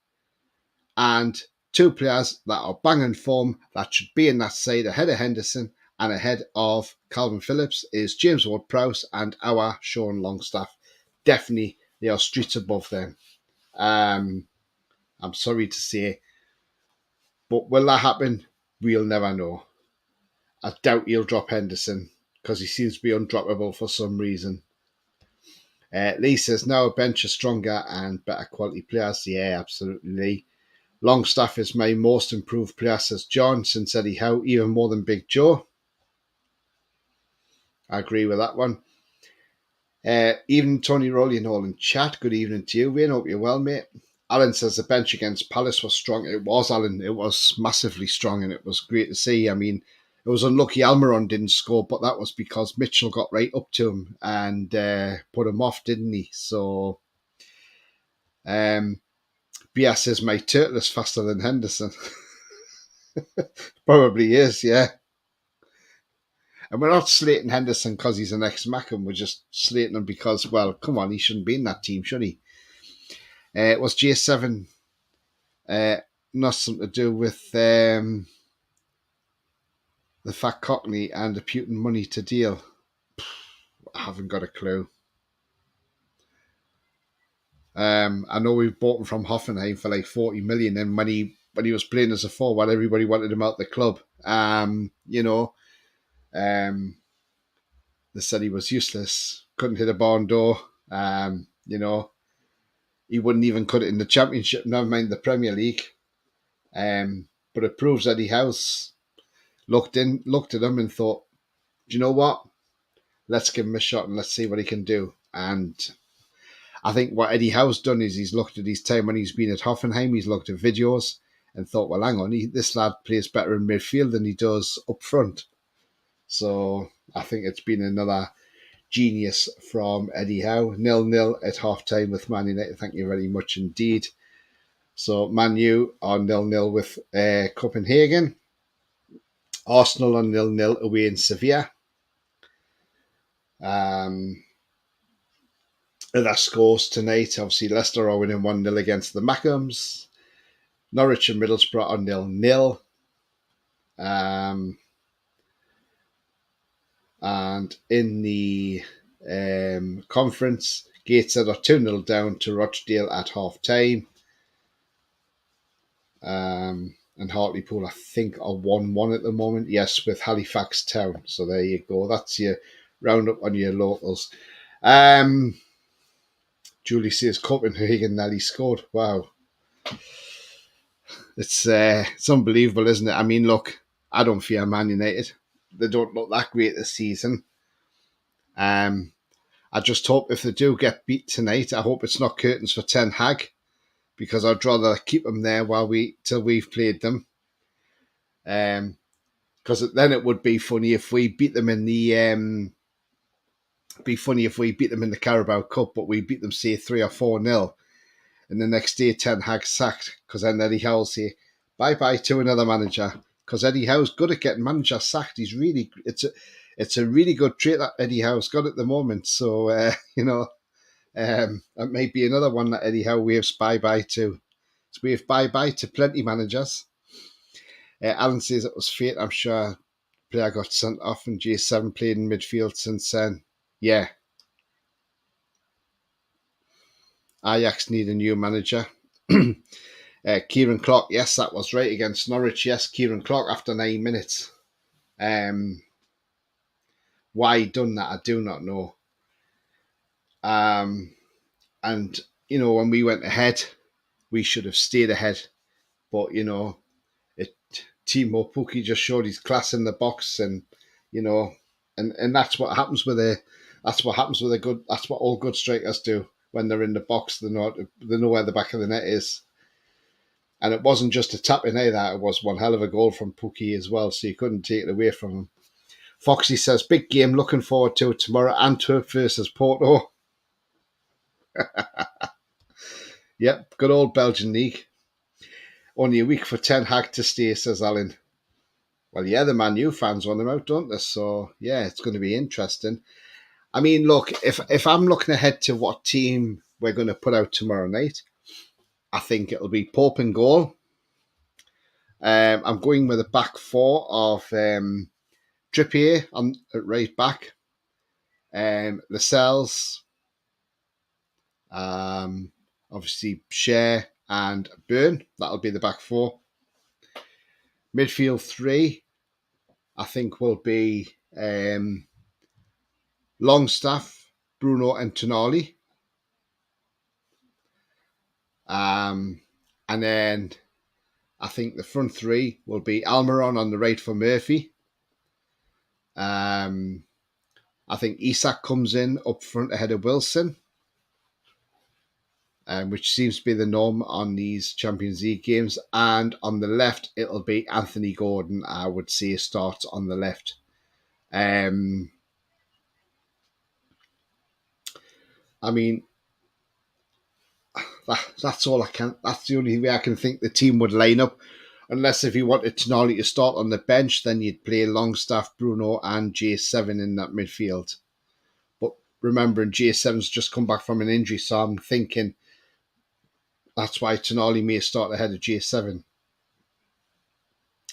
And two players that are banging form that should be in that side ahead of Henderson and ahead of Calvin Phillips is James Ward-Prowse and our Sean Longstaff. Definitely, they are streets above them. I'm sorry to say, but will that happen? We'll never know. I doubt he'll drop Henderson because he seems to be undroppable for some reason. Lee says, now a bench of stronger and better quality players. Yeah, absolutely, Lee. Longstaff is my most improved player, says John, since Eddie Howe, even more than Big Joe. I agree with that one. Evening, Tony Rowley all in chat. Good evening to you, Wayne. Hope you're well, mate. Alan says the bench against Palace was strong. It was, Alan. It was massively strong, and it was great to see. I mean, it was unlucky Almiron didn't score, but that was because Mitchell got right up to him and put him off, didn't he? So, BS says my turtle is faster than Henderson. Probably is, yeah. And we're not slating Henderson because he's an ex-Mackham. We're just slating him because, well, come on, he shouldn't be in that team, should he? It was J7. Nothing to do with the fat cockney and the Putin money to deal. I haven't got a clue. I know we bought him from Hoffenheim for like 40 million, and when he was playing as a forward, everybody wanted him out the club. They said he was useless, couldn't hit a barn door. He wouldn't even cut it in the Championship, never mind the Premier League. But it proves Eddie House looked at him and thought, do you know what? Let's give him a shot and let's see what he can do. And I think what Eddie Howe's done is he's looked at his time when he's been at Hoffenheim, he's looked at videos and thought, well, hang on, this lad plays better in midfield than he does up front. So I think it's been another genius from Eddie Howe. 0-0 at half-time with Man United. Thank you very much indeed. So Man U are 0-0 with Copenhagen. Arsenal are 0-0 away in Sevilla. Other scores tonight, obviously Leicester are winning 1-0 against the Mackhams. Norwich and Middlesbrough are 0-0. And in the conference, Gateshead are 2-0 down to Rochdale at half time. And Hartlepool, I think, are 1-1 at the moment. Yes, with Halifax Town. So there you go. That's your roundup on your locals. Julie says Copenhagen nearly scored. Wow. It's unbelievable, isn't it? I mean, look, I don't fear Man United. They don't look that great this season. I just hope if they do get beat tonight, I hope it's not curtains for Ten Hag, because I'd rather keep them there till we've played them. Because then it would be funny if we beat them in the Carabao Cup, but we beat them say 3 or 4-0, and the next day Ten Hag sacked, because then Eddie Howe say bye bye to another manager, because Eddie Howe's good at getting managers sacked. It's a really good trait that Eddie Howe's got at the moment. So that may be another one that Eddie Howe waves bye bye to. It's waved bye bye to plenty managers. Alan says it was fate. I'm sure player got sent off and J7 played in midfield since then. Yeah. Ajax need a new manager. Kieran Clark, yes, that was right, against Norwich. Yes, Kieran Clark after 9 minutes. Why he done that, I do not know. And, when we went ahead, we should have stayed ahead. But, Timo Pukki just showed his class in the box, and, and that's what happens with that's what all good strikers do when they're in the box. They know where the back of the net is. And it wasn't just a tap in either. It was one hell of a goal from Pukki as well, so you couldn't take it away from him. Foxy says, big game, looking forward to it tomorrow. Antwerp versus Porto. Yep, good old Belgian league. Only a week for Ten Hag to stay, says Alan. Well, yeah, the Man U fans want him out, don't they? So, yeah, it's going to be interesting. I mean, look, if I'm looking ahead to what team we're going to put out tomorrow night, I think it'll be Pope in goal. I'm going with a back four of Trippier at right back, Lascelles, obviously Share and Byrne. That'll be the back four. Midfield three, I think, will be Longstaff, Bruno and Tonali. And then I think the front three will be Almiron on the right for Murphy. I think Isak comes in up front ahead of Wilson, which seems to be the norm on these Champions League games. And on the left, it'll be Anthony Gordon, I would say, starts on the left. I mean, that's all I can. That's the only way I can think the team would line up. Unless if you wanted Tonali to start on the bench, then you'd play Longstaff, Bruno, and J7 in that midfield. But remembering J7's just come back from an injury, so I'm thinking that's why Tonali may start ahead of J7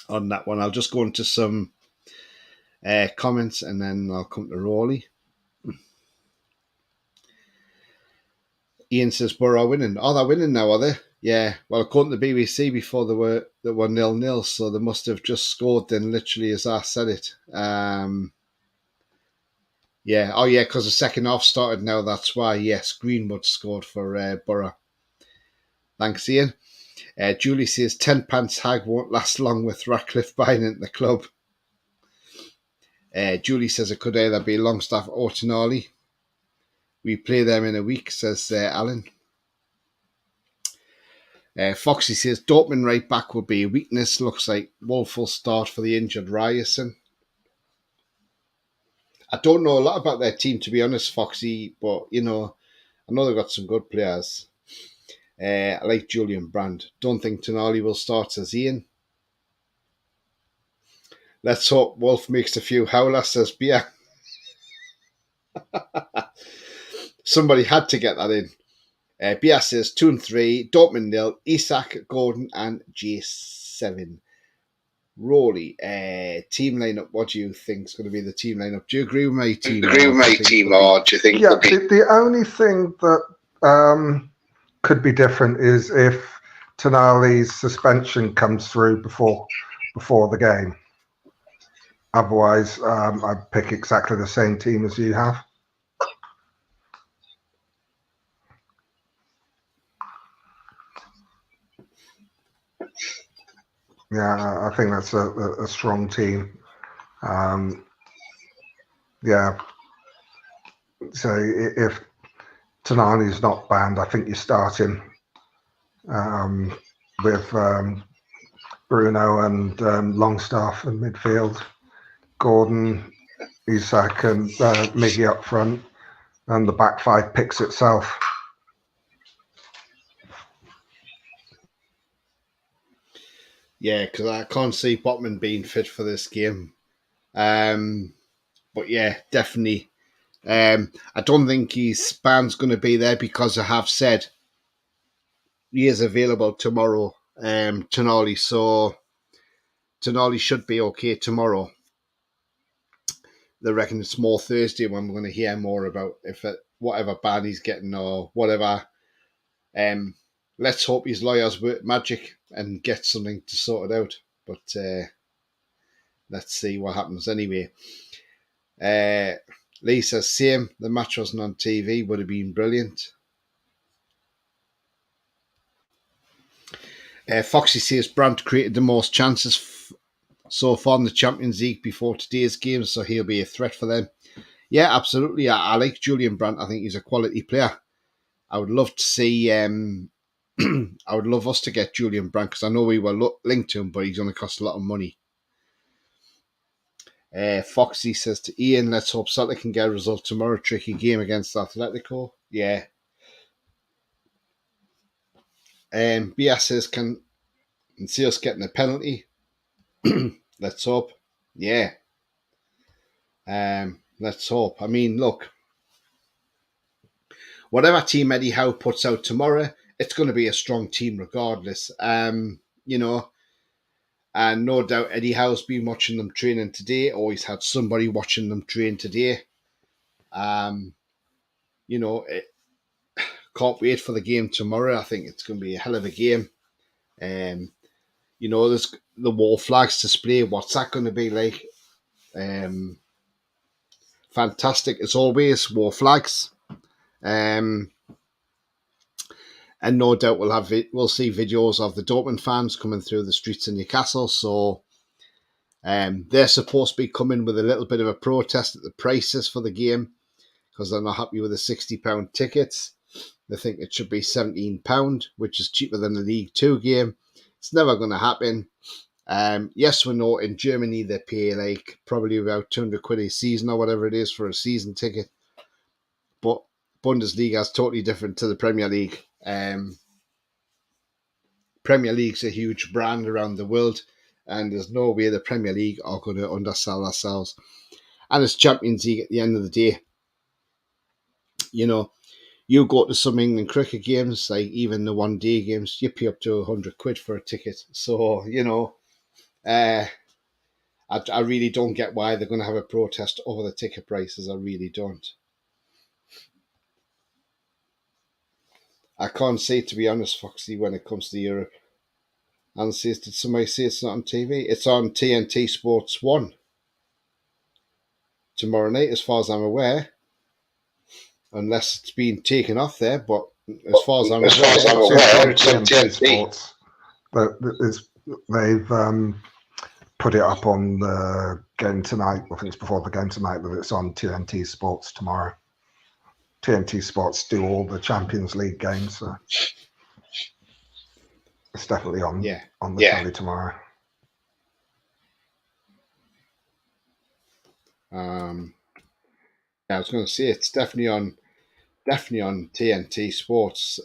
on that one. I'll just go into some comments and then I'll come to Rawley. Ian says Borough winning. Oh, they're winning now, are they? Yeah. Well, according to the BBC, before they were 0-0, so they must have just scored then, literally as I said it. Yeah. Oh, yeah, because the second half started now. That's why. Yes, Greenwood scored for Borough. Thanks, Ian. Julie says 10 pants Hag won't last long with Ratcliffe buying into the club. Julie says it could either be Longstaff or Tonali. We play them in a week, says Alan. Foxy says Dortmund right back would be a weakness. Looks like woeful start for the injured Ryerson. I don't know a lot about their team, to be honest, Foxy, but, I know they've got some good players. I like Julian Brandt. Don't think Tonali will start, says Ian. Let's hope Wolf makes a few howlers, says Bia. Somebody had to get that in. Bia says 2 and 3, Dortmund nil, Isak, Gordon, and J7. Rory, team lineup. What do you think is going to be the team lineup? Do you agree with my team? Or do you think? Yeah, the only thing that could be different is if Tonali's suspension comes through before the game. Otherwise, I'd pick exactly the same team as you have. Yeah, I think that's a strong team. Yeah. So if Tonali's not banned, I think you start him with Bruno and Longstaff in midfield, Gordon, Isak, and Miggy up front, and the back five picks itself. Yeah, because I can't see Botman being fit for this game. But yeah, definitely. I don't think his ban's going to be there because I have said he is available tomorrow, Tonali. So Tonali should be okay tomorrow. They reckon it's more Thursday when we're going to hear more about whatever ban he's getting or whatever. Let's hope his lawyers work magic and get something to sort it out. But let's see what happens anyway. Lee says, same. The match wasn't on TV. Would have been brilliant. Foxy says Brandt created the most chances so far in the Champions League before today's game, so he'll be a threat for them. Yeah, absolutely. I like Julian Brandt. I think he's a quality player. I would love to see. I would love us to get Julian Brandt because I know we were linked to him, but he's going to cost a lot of money. Foxy says to Ian, let's hope Celtic can get a result tomorrow. Tricky game against Atletico. Yeah. BS says, can see us getting a penalty. Let's hope. Yeah. Let's hope. I mean, look, whatever team Eddie Howe puts out tomorrow, it's going to be a strong team regardless. You know, and no doubt Eddie Howe's been watching them training today, or he's had somebody watching them train today. You know, can't wait for the game tomorrow. I think it's going to be a hell of a game. You know, there's the wall flags display. What's that going to be like? Fantastic as always. War flags. And no doubt we'll see videos of the Dortmund fans coming through the streets in Newcastle. So they're supposed to be coming with a little bit of a protest at the prices for the game because they're not happy with the £60 tickets. They think it should be £17, which is cheaper than the League Two game. It's never going to happen. Yes, we know in Germany they pay like probably about £200 a season or whatever it is for a season ticket. But Bundesliga is totally different to the Premier League. Premier League's a huge brand around the world, and there's no way the Premier League are going to undersell ourselves. And it's Champions League at the end of the day. You know, you go to some England cricket games, like even the one-day games, you pay up to £100 for a ticket. So, you know, I really don't get why they're going to have a protest over the ticket prices. I really don't. I can't say, to be honest, Foxy, when it comes to Europe. And says, did somebody say it's not on TV? It's on TNT Sports 1 tomorrow night, as far as I'm aware. Unless it's been taken off there, but as far as I'm aware, it's on TNT Sports. But they've put it up on the game tonight. I think it's before the game tonight that it's on TNT Sports tomorrow. TNT Sports do all the Champions League games, so it's definitely on the telly tomorrow. I was going to say it's definitely on TNT Sports.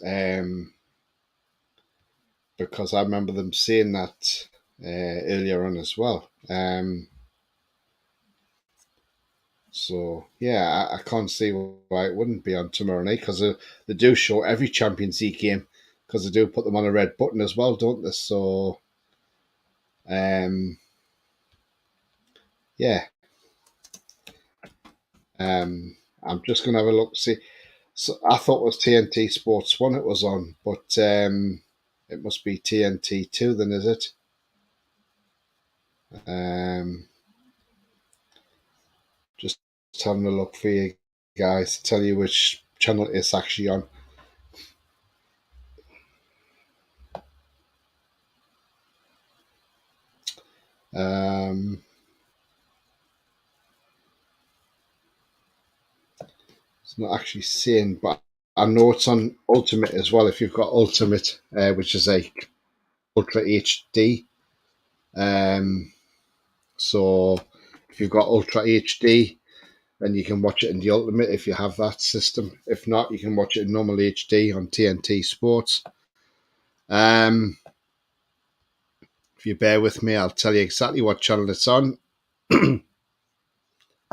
because I remember them saying that earlier on as well. So yeah, I can't see why it wouldn't be on tomorrow night, because they do show every Champions League game, because they do put them on a red button as well, don't they? So yeah, I'm just gonna have a look. See, so I thought it was TNT Sports 1 it was on, but it must be TNT 2 then, is it? Just having a look for you guys to tell you which channel it's actually on. It's not actually saying, but I know it's on Ultimate as well. If you've got Ultimate, which is like Ultra HD, so if you've got Ultra HD, then you can watch it in the Ultimate if you have that system. If not, you can watch it in normal HD on TNT Sports. If you bear with me, I'll tell you exactly what channel it's on. I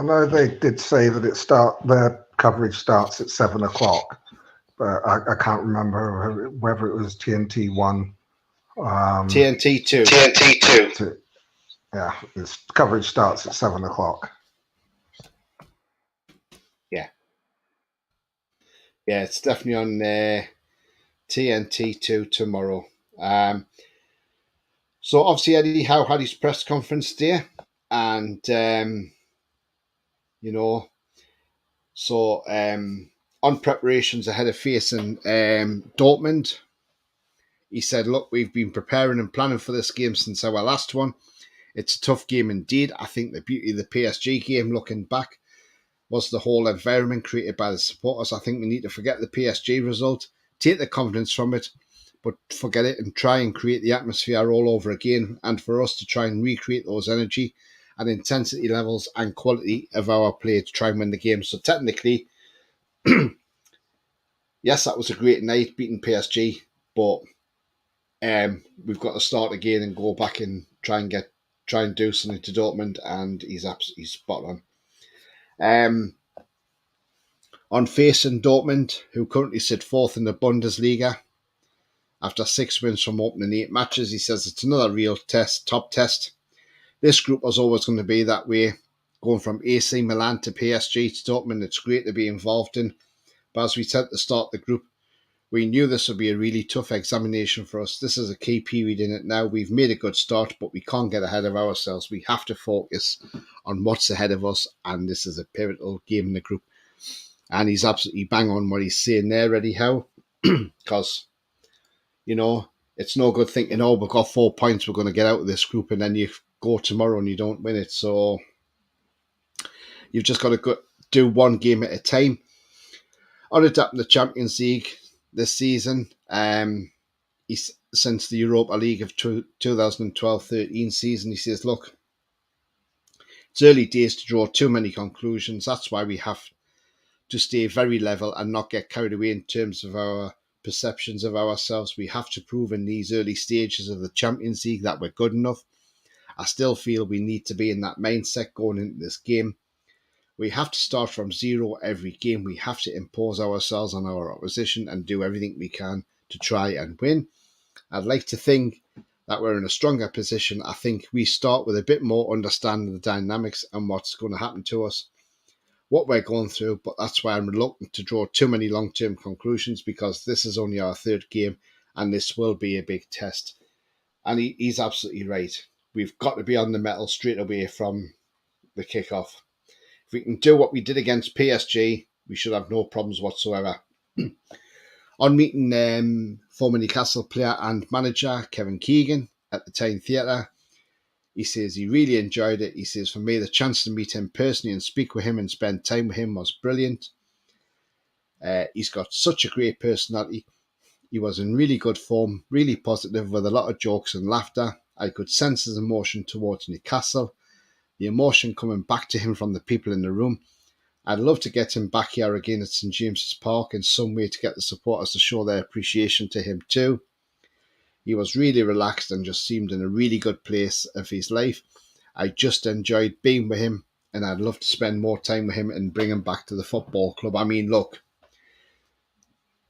know they did say that their coverage starts at 7 o'clock, but I can't remember whether it was TNT 1. TNT 2. TNT 2. Yeah, its coverage starts at 7 o'clock. Yeah. Yeah, it's definitely on TNT 2 tomorrow. So obviously Eddie Howe had his press conference there, and on preparations ahead of facing Dortmund, he said, "Look, we've been preparing and planning for this game since our last one. It's a tough game indeed. I think the beauty of the PSG game, looking back, was the whole environment created by the supporters. I think we need to forget the PSG result, take the confidence from it, but forget it and try and create the atmosphere all over again, and for us to try and recreate those energy and intensity levels and quality of our play to try and win the game." So technically, yes, that was a great night beating PSG, but we've got to start again and go back and try and do something to Dortmund, and he's spot on. On facing Dortmund, who currently sit fourth in the Bundesliga after 6 wins from opening 8 matches, he says it's another real top test. This group was always going to be that way, going from AC Milan to PSG to Dortmund. It's great to be involved in, but as we said at the start of the group, we knew this would be a really tough examination for us. This is a key period in it now. We've made a good start, but we can't get ahead of ourselves. We have to focus on what's ahead of us, and this is a pivotal game in the group. And he's absolutely bang on what he's saying there, Eddie Howe, because, it's no good thinking, oh, we've got 4 points, we're going to get out of this group, and then you go tomorrow and you don't win it. So you've just got to do one game at a time. On adapting the Champions League this season, since the Europa League of 2012-13 season, he says, look, it's early days to draw too many conclusions. That's why we have to stay very level and not get carried away in terms of our perceptions of ourselves. We have to prove in these early stages of the Champions League that we're good enough. I still feel we need to be in that mindset going into this game. We have to start from zero every game. We have to impose ourselves on our opposition and do everything we can to try and win. I'd like to think that we're in a stronger position. I think we start with a bit more understanding of the dynamics and what's going to happen to us, what we're going through, but that's why I'm reluctant to draw too many long-term conclusions, because this is only our third game and this will be a big test. And he's absolutely right. We've got to be on the mettle straight away from the kickoff. If we can do what we did against PSG, we should have no problems whatsoever. On meeting former Newcastle player and manager Kevin Keegan at the Tyne Theatre, he says he really enjoyed it. He says, for me, the chance to meet him personally and speak with him and spend time with him was brilliant. He's got such a great personality. He was in really good form, really positive, with a lot of jokes and laughter. I could sense his emotion towards Newcastle, the emotion coming back to him from the people in the room. I'd love to get him back here again at St James's Park in some way to get the supporters to show their appreciation to him too. He was really relaxed and just seemed in a really good place of his life. I just enjoyed being with him, and I'd love to spend more time with him and bring him back to the football club. I mean, look,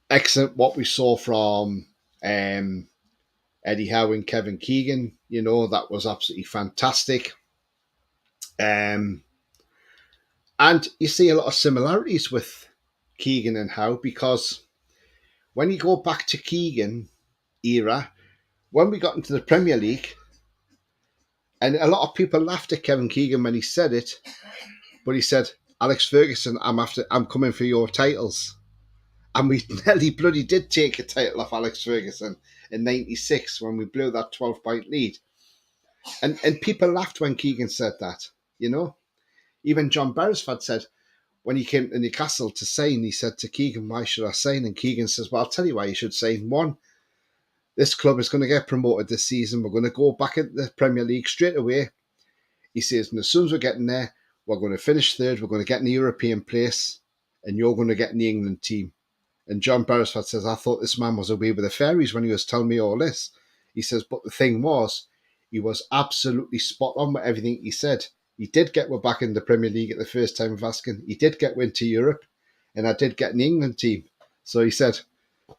excellent what we saw from Eddie Howe and Kevin Keegan. That was absolutely fantastic. And you see a lot of similarities with Keegan and Howe, because when you go back to Keegan era, when we got into the Premier League, and a lot of people laughed at Kevin Keegan when he said it, but he said, "Alex Ferguson, I'm coming for your titles." And we nearly bloody did take a title off Alex Ferguson in '96 when we blew that 12-point lead. And people laughed when Keegan said that, Even John Beresford said, when he came to Newcastle to sign, he said to Keegan, "Why should I sign?" And Keegan says, "Well, I'll tell you why you should sign. One, this club is going to get promoted this season. We're going to go back into the Premier League straight away." He says, "And as soon as we're getting there, we're going to finish third. We're going to get in the European place, and you're going to get in the England team." And John Beresford says, "I thought this man was away with the fairies when he was telling me all this." He says, "But the thing was, he was absolutely spot on with everything he said. He did get we're back in the Premier League at the first time of asking. He did get into Europe, and I did get an England team." So he said,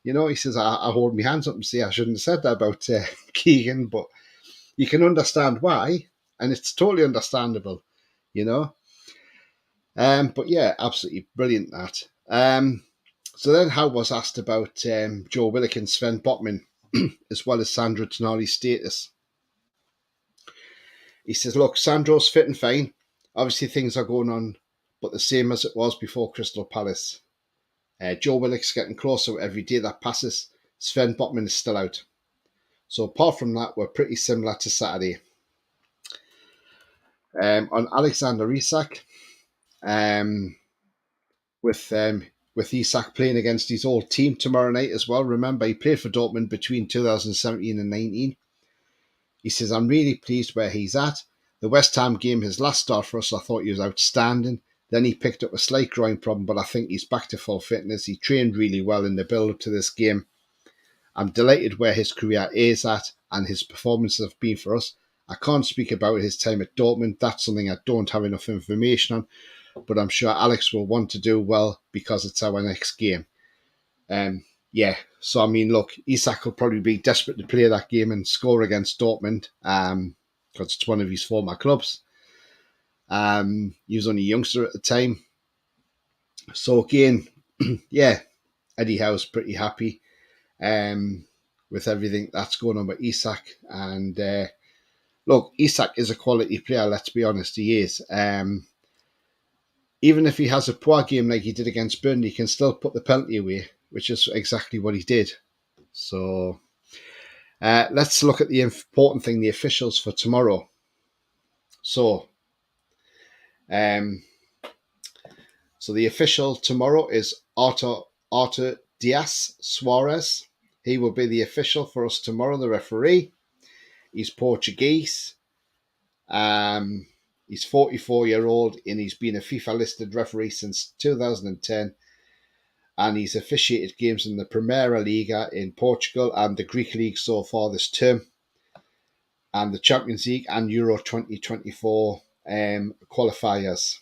he says, I hold my hands up and say I shouldn't have said that about Keegan, but you can understand why, and it's totally understandable, you know. But yeah, absolutely brilliant that. So then Howe was asked about Joe Willock and Sven Botman, as well as Sandro Tonali's status. He says, "Look, Sandro's fit and fine. Obviously things are going on, but the same as it was before Crystal Palace. Joe Willock's getting closer every day that passes. Sven Botman is still out. So apart from that, we're pretty similar to Saturday." On Alexander Isak, with Isak playing against his old team tomorrow night as well. Remember, he played for Dortmund between 2017 and 19. He says, "I'm really pleased where he's at. The West Ham game, his last start for us, I thought he was outstanding. Then he picked up a slight groin problem, but I think he's back to full fitness. He trained really well in the build-up to this game. I'm delighted where his career is at and his performances have been for us. I can't speak about his time at Dortmund. That's something I don't have enough information on, but I'm sure Alex will want to do well because it's our next game." Yeah, so I mean, look, Isak will probably be desperate to play that game and score against Dortmund because it's one of his former clubs. He was only a youngster at the time. So again, yeah, Eddie Howe's pretty happy with everything that's going on with Isak. And look, Isak is a quality player, let's be honest, he is. Even if he has a poor game like he did against Burnley, he can still put the penalty away, which is exactly what he did. So let's look at the important thing, the officials for tomorrow. So, the official tomorrow is Artur Dias Suarez. He will be the official for us tomorrow, the referee. He's Portuguese. He's 44-year-old and he's been a FIFA-listed referee since 2010. And he's officiated games in the Primeira Liga in Portugal and the Greek League so far this term, and the Champions League and Euro 2024 qualifiers.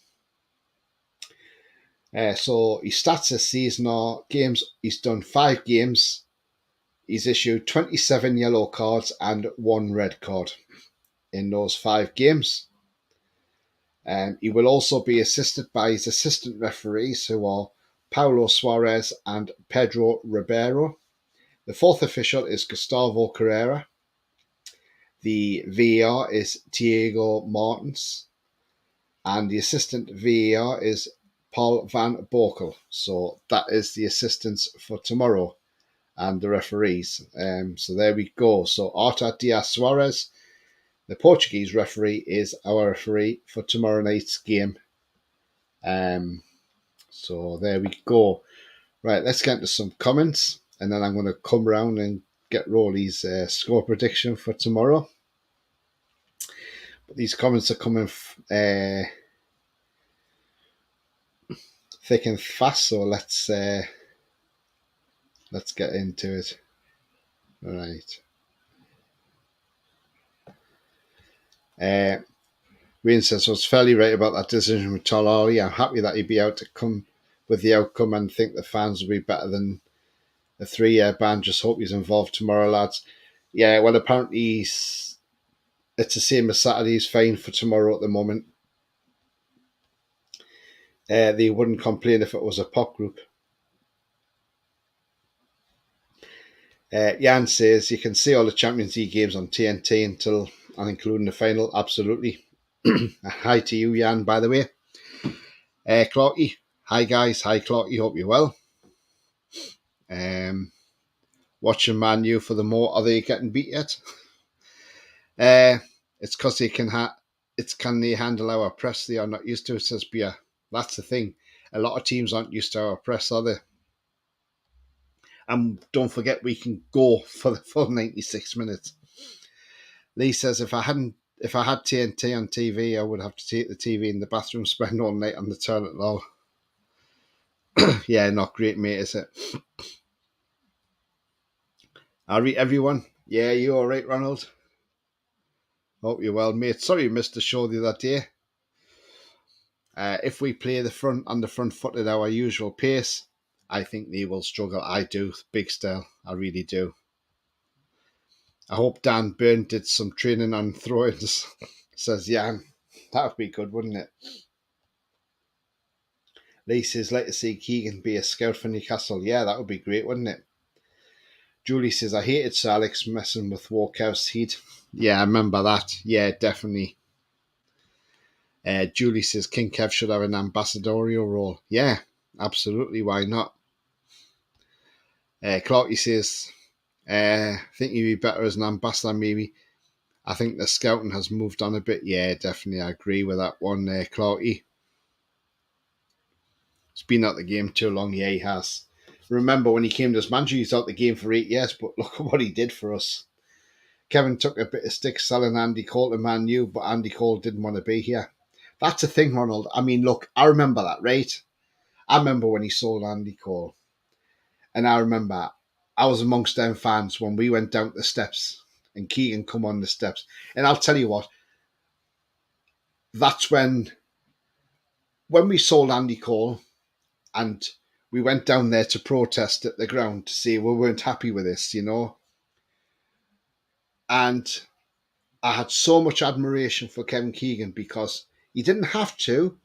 So his stats this season are games. He's done 5 games. He's issued 27 yellow cards and 1 red card in those 5 games. He will also be assisted by his assistant referees, who are Paulo Suarez and Pedro Ribeiro. The 4th official is Gustavo Carrera. The VAR is Diego Martins. And the assistant VAR is Paul van Borkel. So that is the assistants for tomorrow and the referees. So there we go. So Artur Dias Suarez, the Portuguese referee, is our referee for tomorrow night's game. So there we go. Right, let's get into some comments, and then I'm going to come around and get Rolly's score prediction for tomorrow. But these comments are coming thick and fast, so let's get into it. All right. Uh, Wayne says, I was fairly right about that decision with Tolali. I'm happy that he'd be out to come with the outcome and think the fans will be better than a 3-year ban. Just hope he's involved tomorrow, lads. Yeah, well, apparently it's the same as Saturday's fine for tomorrow at the moment. They wouldn't complain if it was a pop group. Jan says, you can see all the Champions League games on TNT until and including the final. Absolutely. Hi to you, Jan, by the way. Clarky. Hi, guys. Hi, Clarky. Hope you're well. Watching Man U for the more. Are they getting beat yet? It's because they can can they handle our press? They are not used to it, says Bia. That's the thing. A lot of teams aren't used to our press, are they? And don't forget, we can go for the full 96 minutes. Lee says, if I had TNT on TV, I would have to take the TV in the bathroom, spend all night on the toilet. Lol. Yeah, not great, mate, is it? I'll read everyone. Yeah, you all right, Ronald? Hope you're well, mate. Sorry you missed the show the other day. If we play the front foot at our usual pace, I think they will struggle. I do, big style. I really do. I hope Dan Byrne did some training on throw-ins, says Jan. That would be good, wouldn't it? Lee says, like to see Keegan be a scout for Newcastle. Yeah, that would be great, wouldn't it? Julie says, I hated Sir Alex messing with Walkhouse Heat. Yeah, I remember that. Yeah, definitely. Julie says, King Kev should have an ambassadorial role. Yeah, absolutely. Why not? Clarky says, I think he'd be better as an ambassador, maybe. I think the scouting has moved on a bit. Yeah, definitely. I agree with that one, Clarky. He's been out the game too long. Yeah, he has. Remember when he came to us, manager, he's out the game for 8 years, but look at what he did for us. Kevin took a bit of stick selling Andy Cole to Man U, but Andy Cole didn't want to be here. That's the thing, Ronald. I mean, look, I remember that, right? I remember when he sold Andy Cole. And I remember I was amongst them fans when we went down the steps and Keegan come on the steps. And I'll tell you what, that's when we sold Andy Cole and we went down there to protest at the ground to say we weren't happy with this, you know. And I had so much admiration for Kevin Keegan because he didn't have to,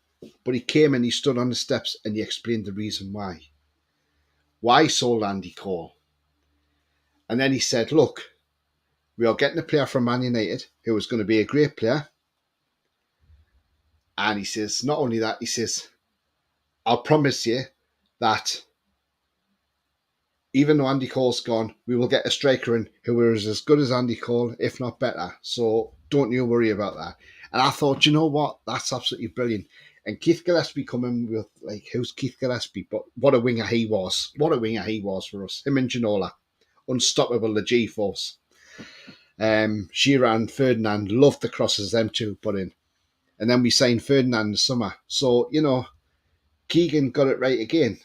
but he came and he stood on the steps and he explained the reason why. Why he sold Andy Cole. And then he said, look, we are getting a player from Man United who was going to be a great player. And he says, not only that, he says, I'll promise you that even though Andy Cole's gone, we will get a striker in who is as good as Andy Cole, if not better. So don't you worry about that. And I thought, you know what? That's absolutely brilliant. And Keith Gillespie coming with, like, who's Keith Gillespie? But what a winger he was. What a winger he was for us. Him and Ginola. Unstoppable, the G-force. Shearer and Ferdinand loved the crosses them two put in. And then we signed Ferdinand in the summer. So, you know, Keegan got it right again.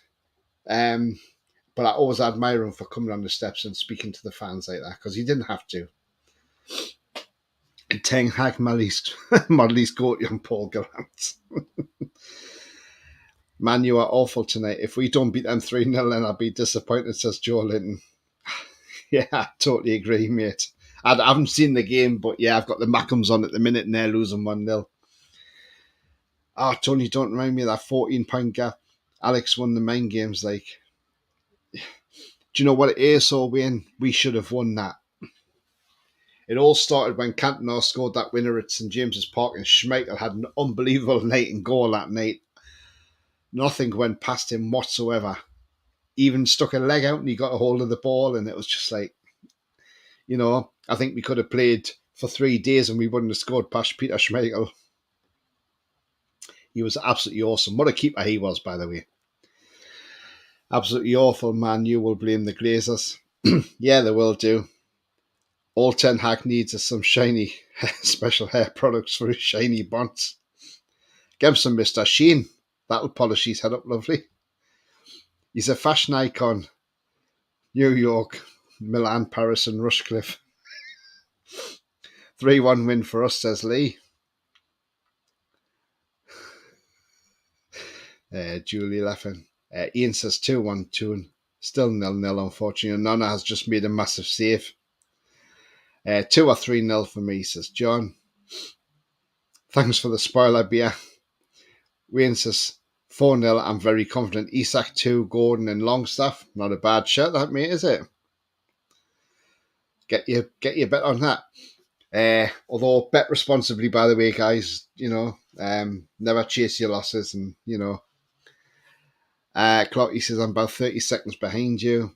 But I always admire him for coming on the steps and speaking to the fans like that because he didn't have to. And Ten Hag Modley's goat young Paul Garant. Man, you are awful tonight. If we don't beat them 3-0, then I'll be disappointed, says Joe Linton. Yeah, I totally agree, mate. I haven't seen the game, but yeah, I've got the Mackhams on at the minute and they're losing 1-0. Tony, don't remind me of that 14-point gap. Alex won the main games, like. Do you know what it is, so Wayne? We should have won that. It all started when Cantona scored that winner at St James's Park and Schmeichel had an unbelievable night in goal that night. Nothing went past him whatsoever. Even stuck a leg out and he got a hold of the ball and it was just like, you know, I think we could have played for 3 days and we wouldn't have scored past Peter Schmeichel. He was absolutely awesome. What a keeper he was, by the way. Absolutely awful, man. You will blame the Glazers. Yeah, they will do. All Ten Hag needs is some shiny special hair products for his shiny bonds. Give him some Mr. Sheen. That'll polish his head up lovely. He's a fashion icon. New York, Milan, Paris and Rushcliffe. 3-1 win for us, says Lee. Julie laughing. Ian says 2-1 tune. Still 0-0, unfortunately. Nonna has just made a massive save. 2 or 3-0 for me, says John. Thanks for the spoiler beer. Wayne says 4-0. I'm very confident. Isak 2, Gordon and Longstaff. Not a bad shot, that, mate, is it? Get your bet on that. Although bet responsibly, by the way, guys. Never chase your losses, and Clarky says I'm about 30 seconds behind you.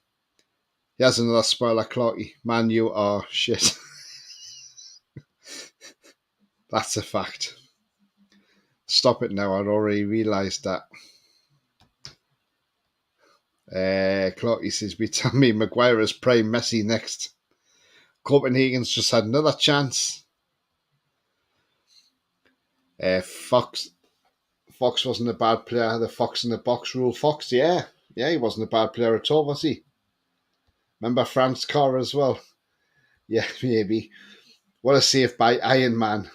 He has another spoiler, Clarky. Man, you are shit. That's a fact. Stop it now. I'd already realised that. Clarky says, "We tell me Maguire is prime, Messi next. Copenhagen's just had another chance." Fox wasn't a bad player. The Fox in the box rule. Fox, yeah, he wasn't a bad player at all, was he? Remember Franz Carr as well? Yeah, maybe. What a save by Iron Man.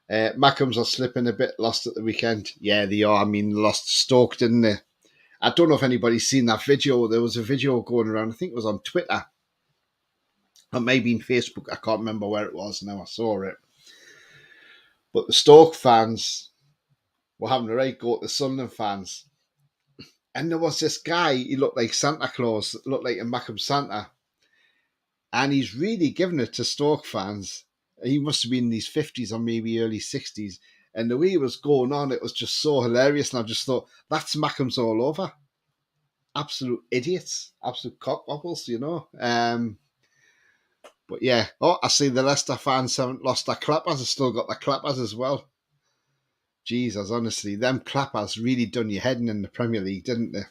Mackems are slipping a bit, lost at the weekend. Yeah, they are. I mean, lost Stoke, didn't they? I don't know if anybody's seen that video. There was a video going around. I think it was on Twitter. Or maybe in Facebook. I can't remember where it was now. I saw it. But the Stoke fans were having a right go at the Sunderland fans. And there was this guy, he looked like Santa Claus, looked like a Mackem Santa. And he's really given it to Stoke fans. He must have been in his 50s or maybe early 60s. And the way he was going on, it was just so hilarious. And I just thought, that's Mackem's all over. Absolute idiots. Absolute cockwobbles, But yeah. Oh, I see the Leicester fans haven't lost their clappers. They've still got their clappers as well. Jesus, honestly, them clappers really done your head in the Premier League, didn't they?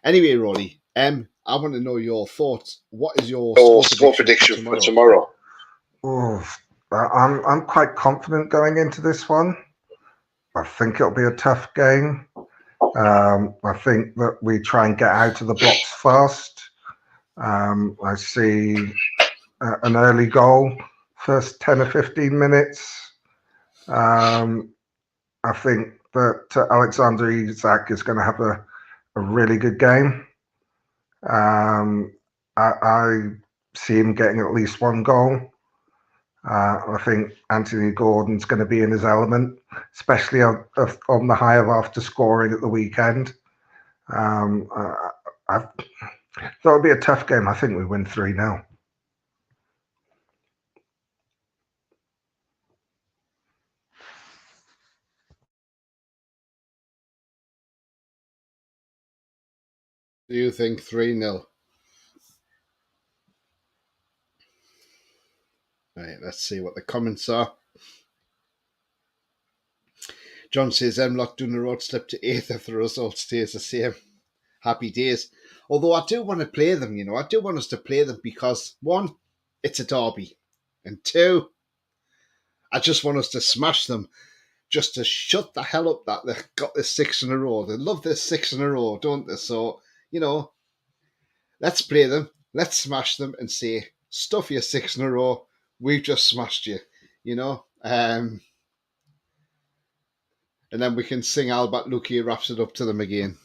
Anyway, Rolly, I want to know your thoughts. What is your score prediction for tomorrow? I'm quite confident going into this one. I think it'll be a tough game. I think that we try and get out of the blocks fast. I see an early goal, first 10 or 15 minutes. I think that Alexander Isak is going to have a really good game. I see him getting at least one goal. I think Anthony Gordon's going to be in his element, especially on the high of after scoring at the weekend. I thought it'll be a tough game. I think we win 3-0. Do you think 3-0? Right, let's see what the comments are. John says, Lock doing the road slip to 8th if the result stays the same. Happy days. Although I do want to play them, I do want us to play them because, one, it's a derby. And two, I just want us to smash them just to shut the hell up that they've got this 6 in a row. They love this 6 in a row, don't they? So, let's play them. Let's smash them and say, stuff your 6 in a row. We've just smashed you, And then we can sing Albert Luki wraps it up to them again.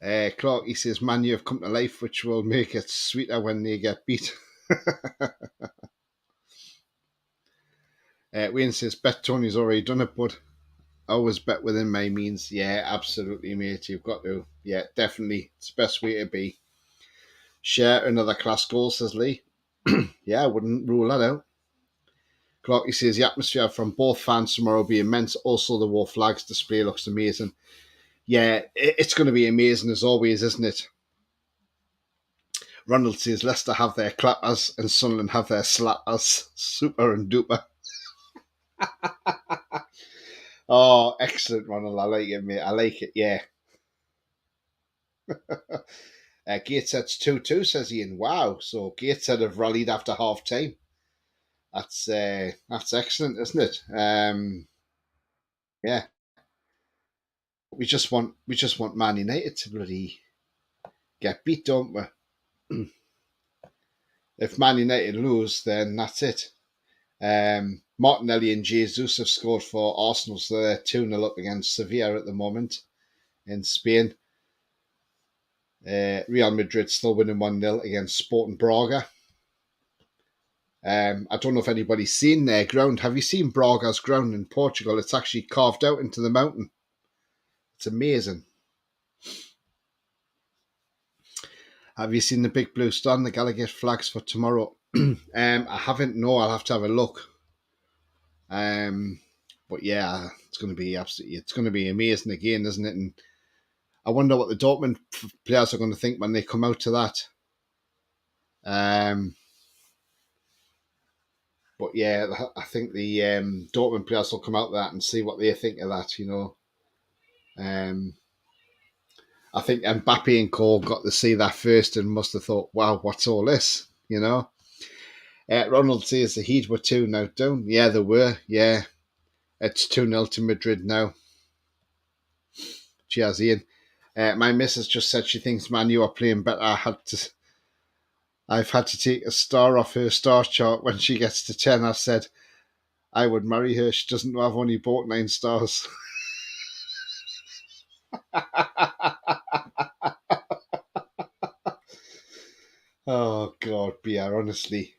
Clark, he says, man, you have come to life, which will make it sweeter when they get beat. Wayne says, bet Tony's already done it, but I always bet within my means. Yeah, absolutely, mate. You've got to. Yeah, definitely. It's the best way to be. Share another class goal, says Lee. Yeah, I wouldn't rule that out. Clarky says the atmosphere from both fans tomorrow will be immense. Also, the War Flags display looks amazing. Yeah, it's going to be amazing as always, isn't it? Ronald says Leicester have their clappers and Sunderland have their slappers. Super and duper. Oh, excellent, Ronald. I like it, mate. I like it, yeah. Gateshead's 2-2, says Ian. Wow, so Gateshead have rallied after half time. That's excellent, isn't it? Yeah. We just want Man United to bloody get beat, don't we? If Man United lose, then that's it. Martinelli and Jesus have scored for Arsenal, so they're 2-0 up against Sevilla at the moment in Spain. Real Madrid still winning 1-0 against Sporting Braga. I don't know if anybody's seen their ground. Have you seen Braga's ground in Portugal? It's actually carved out into the mountain. It's amazing. Have you seen the big blue star, the Gallagher flags for tomorrow? I haven't. No, I'll have to have a look. But yeah, it's going to be amazing again, isn't it? And I wonder what the Dortmund players are going to think when they come out to that. But yeah, I think the Dortmund players will come out to that and see what they think of that. I think Mbappe and Cole got to see that first and must have thought, "Wow, what's all this?" Ronald says the Heat were 2-0 down. Yeah, they were. Yeah, it's 2-0 to Madrid now. Cheers, Ian. My missus just said she thinks Man U are playing better. I've had to take a star off her star chart when she gets to 10. I said I would marry her. She doesn't know I've only bought 9 stars. Oh God, BR, honestly.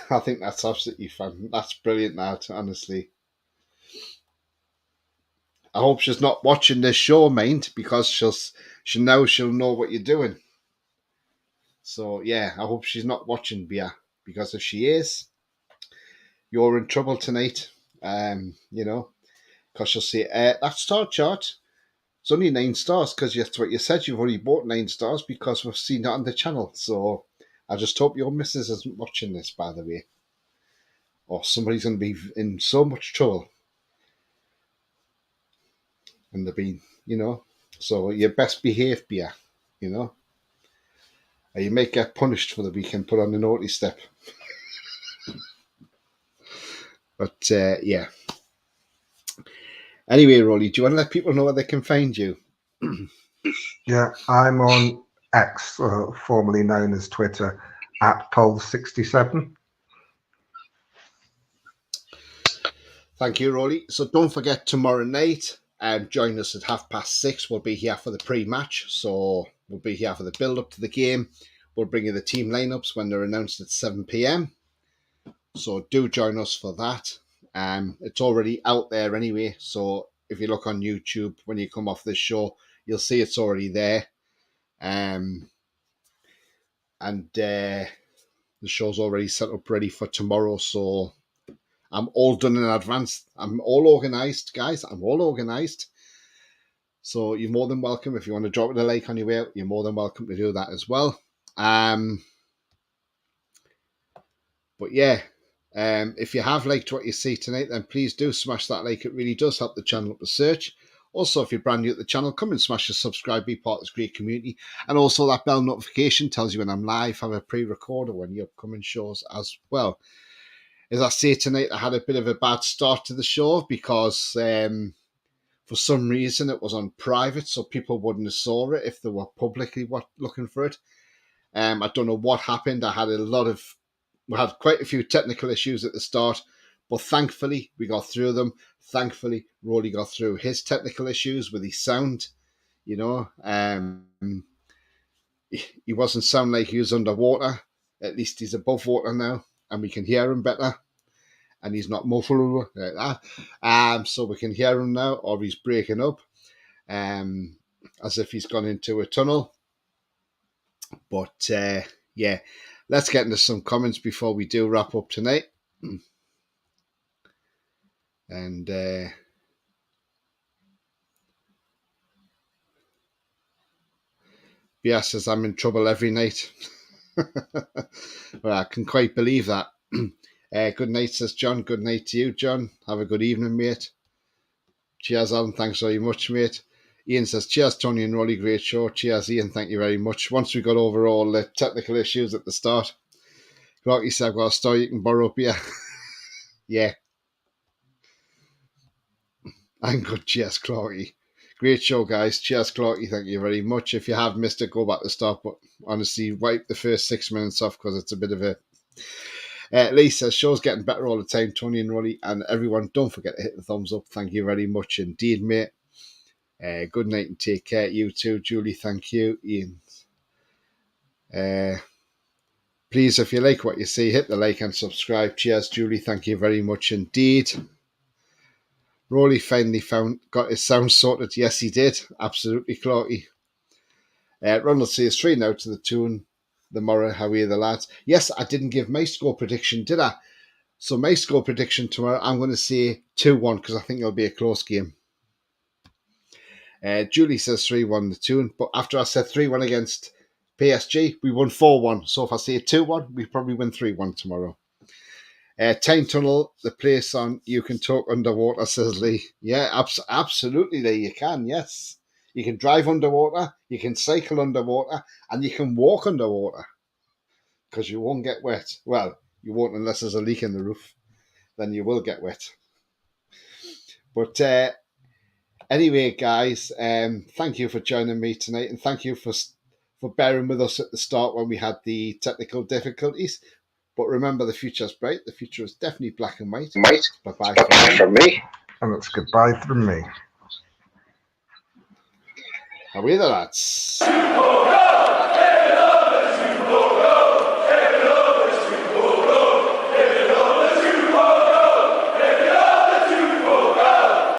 I think that's absolutely fun. That's brilliant, that, honestly. I hope she's not watching this show, mind, because she'll know what you're doing. So yeah, I hope she's not watching, Bia, because if she is, you're in trouble tonight. Because she'll say that star chart. It's only 9 stars because that's what you said. You've only bought 9 stars because we've seen it on the channel. So I just hope your missus isn't watching this, by the way, or somebody's going to be in so much trouble. And they've been, so you best behave, Bia, or you may get punished for the weekend, put on the naughty step. But yeah. Anyway, Rolly, do you want to let people know where they can find you? Yeah, I'm on X, formerly known as Twitter, at Pole67. Thank you, Rolly. So don't forget tomorrow night, join us at 6:30. We'll be here for the pre-match, so we'll be here for the build-up to the game. We'll bring you the team lineups when they're announced at 7 p.m. So do join us for that. It's already out there anyway, so if you look on YouTube when you come off this show, you'll see it's already there. And the show's already set up ready for tomorrow, so I'm all done in advance. I'm all organised, guys. I'm all organised. So you're more than welcome. If you want to drop it a like on your way out, you're more than welcome to do that as well. But yeah, if you have liked what you see tonight, then please do smash that like. It really does help the channel up the search. Also, if you're brand new at the channel, come and smash the subscribe, be part of this great community. And also that bell notification tells you when I'm live, have a pre-recorder when the upcoming shows as well. As I say tonight, I had a bit of a bad start to the show because for some reason it was on private, so people wouldn't have saw it if they were publicly looking for it. I don't know what happened. We had quite a few technical issues at the start, but thankfully we got through them. Thankfully, Rolly got through his technical issues with his sound. He wasn't sounding like he was underwater. At least he's above water now, and we can hear him better. And he's not muffled like that. So we can hear him now, or he's breaking up, as if he's gone into a tunnel. But yeah, let's get into some comments before we do wrap up tonight. And Bia says, I'm in trouble every night. Well, I can quite believe that. Good night, says John. Good night to you, John. Have a good evening, mate. Cheers, Alan. Thanks very much, mate. Ian says, cheers, Tony and Rolly. Great show. Cheers, Ian. Thank you very much. Once we got over all the technical issues at the start, Clarky said, I've got a store you can borrow up here. Yeah. I'm good. Cheers, Clarky. Great show, guys. Cheers, Clarky. Thank you very much. If you have missed it, go back to start. But honestly, wipe the first 6 minutes off because it's a bit of a. Lisa, show's getting better all the time. Tony and Ronnie and everyone, don't forget to hit the thumbs up. Thank you very much indeed, mate. Good night and take care. You too, Julie. Thank you, Ian. Please, if you like what you see, hit the like and subscribe. Cheers, Julie. Thank you very much indeed. Rolly finally got his sound sorted. Yes, he did. Absolutely, Clarky. Ronald says 3 now to the tune. The Morrow, how are the lads? Yes, I didn't give my score prediction, did I? So my score prediction tomorrow, I'm going to say 2-1 because I think it'll be a close game. Julie says 3-1 the tune, but after I said 3-1 against PSG, we won 4-1. So if I say 2-1, we probably win 3-1 tomorrow. Time Tunnel, the place on You Can Talk Underwater, says Lee. Yeah, absolutely, Lee, you can, yes. You can drive underwater, you can cycle underwater, and you can walk underwater. Because you won't get wet. Well, you won't unless there's a leak in the roof. Then you will get wet. But anyway, guys, thank you for joining me tonight, and thank you for bearing with us at the start when we had the technical difficulties. But remember, the future's bright. The future is definitely black and white. Bye-bye from me. And it's goodbye from me. How are you, lads?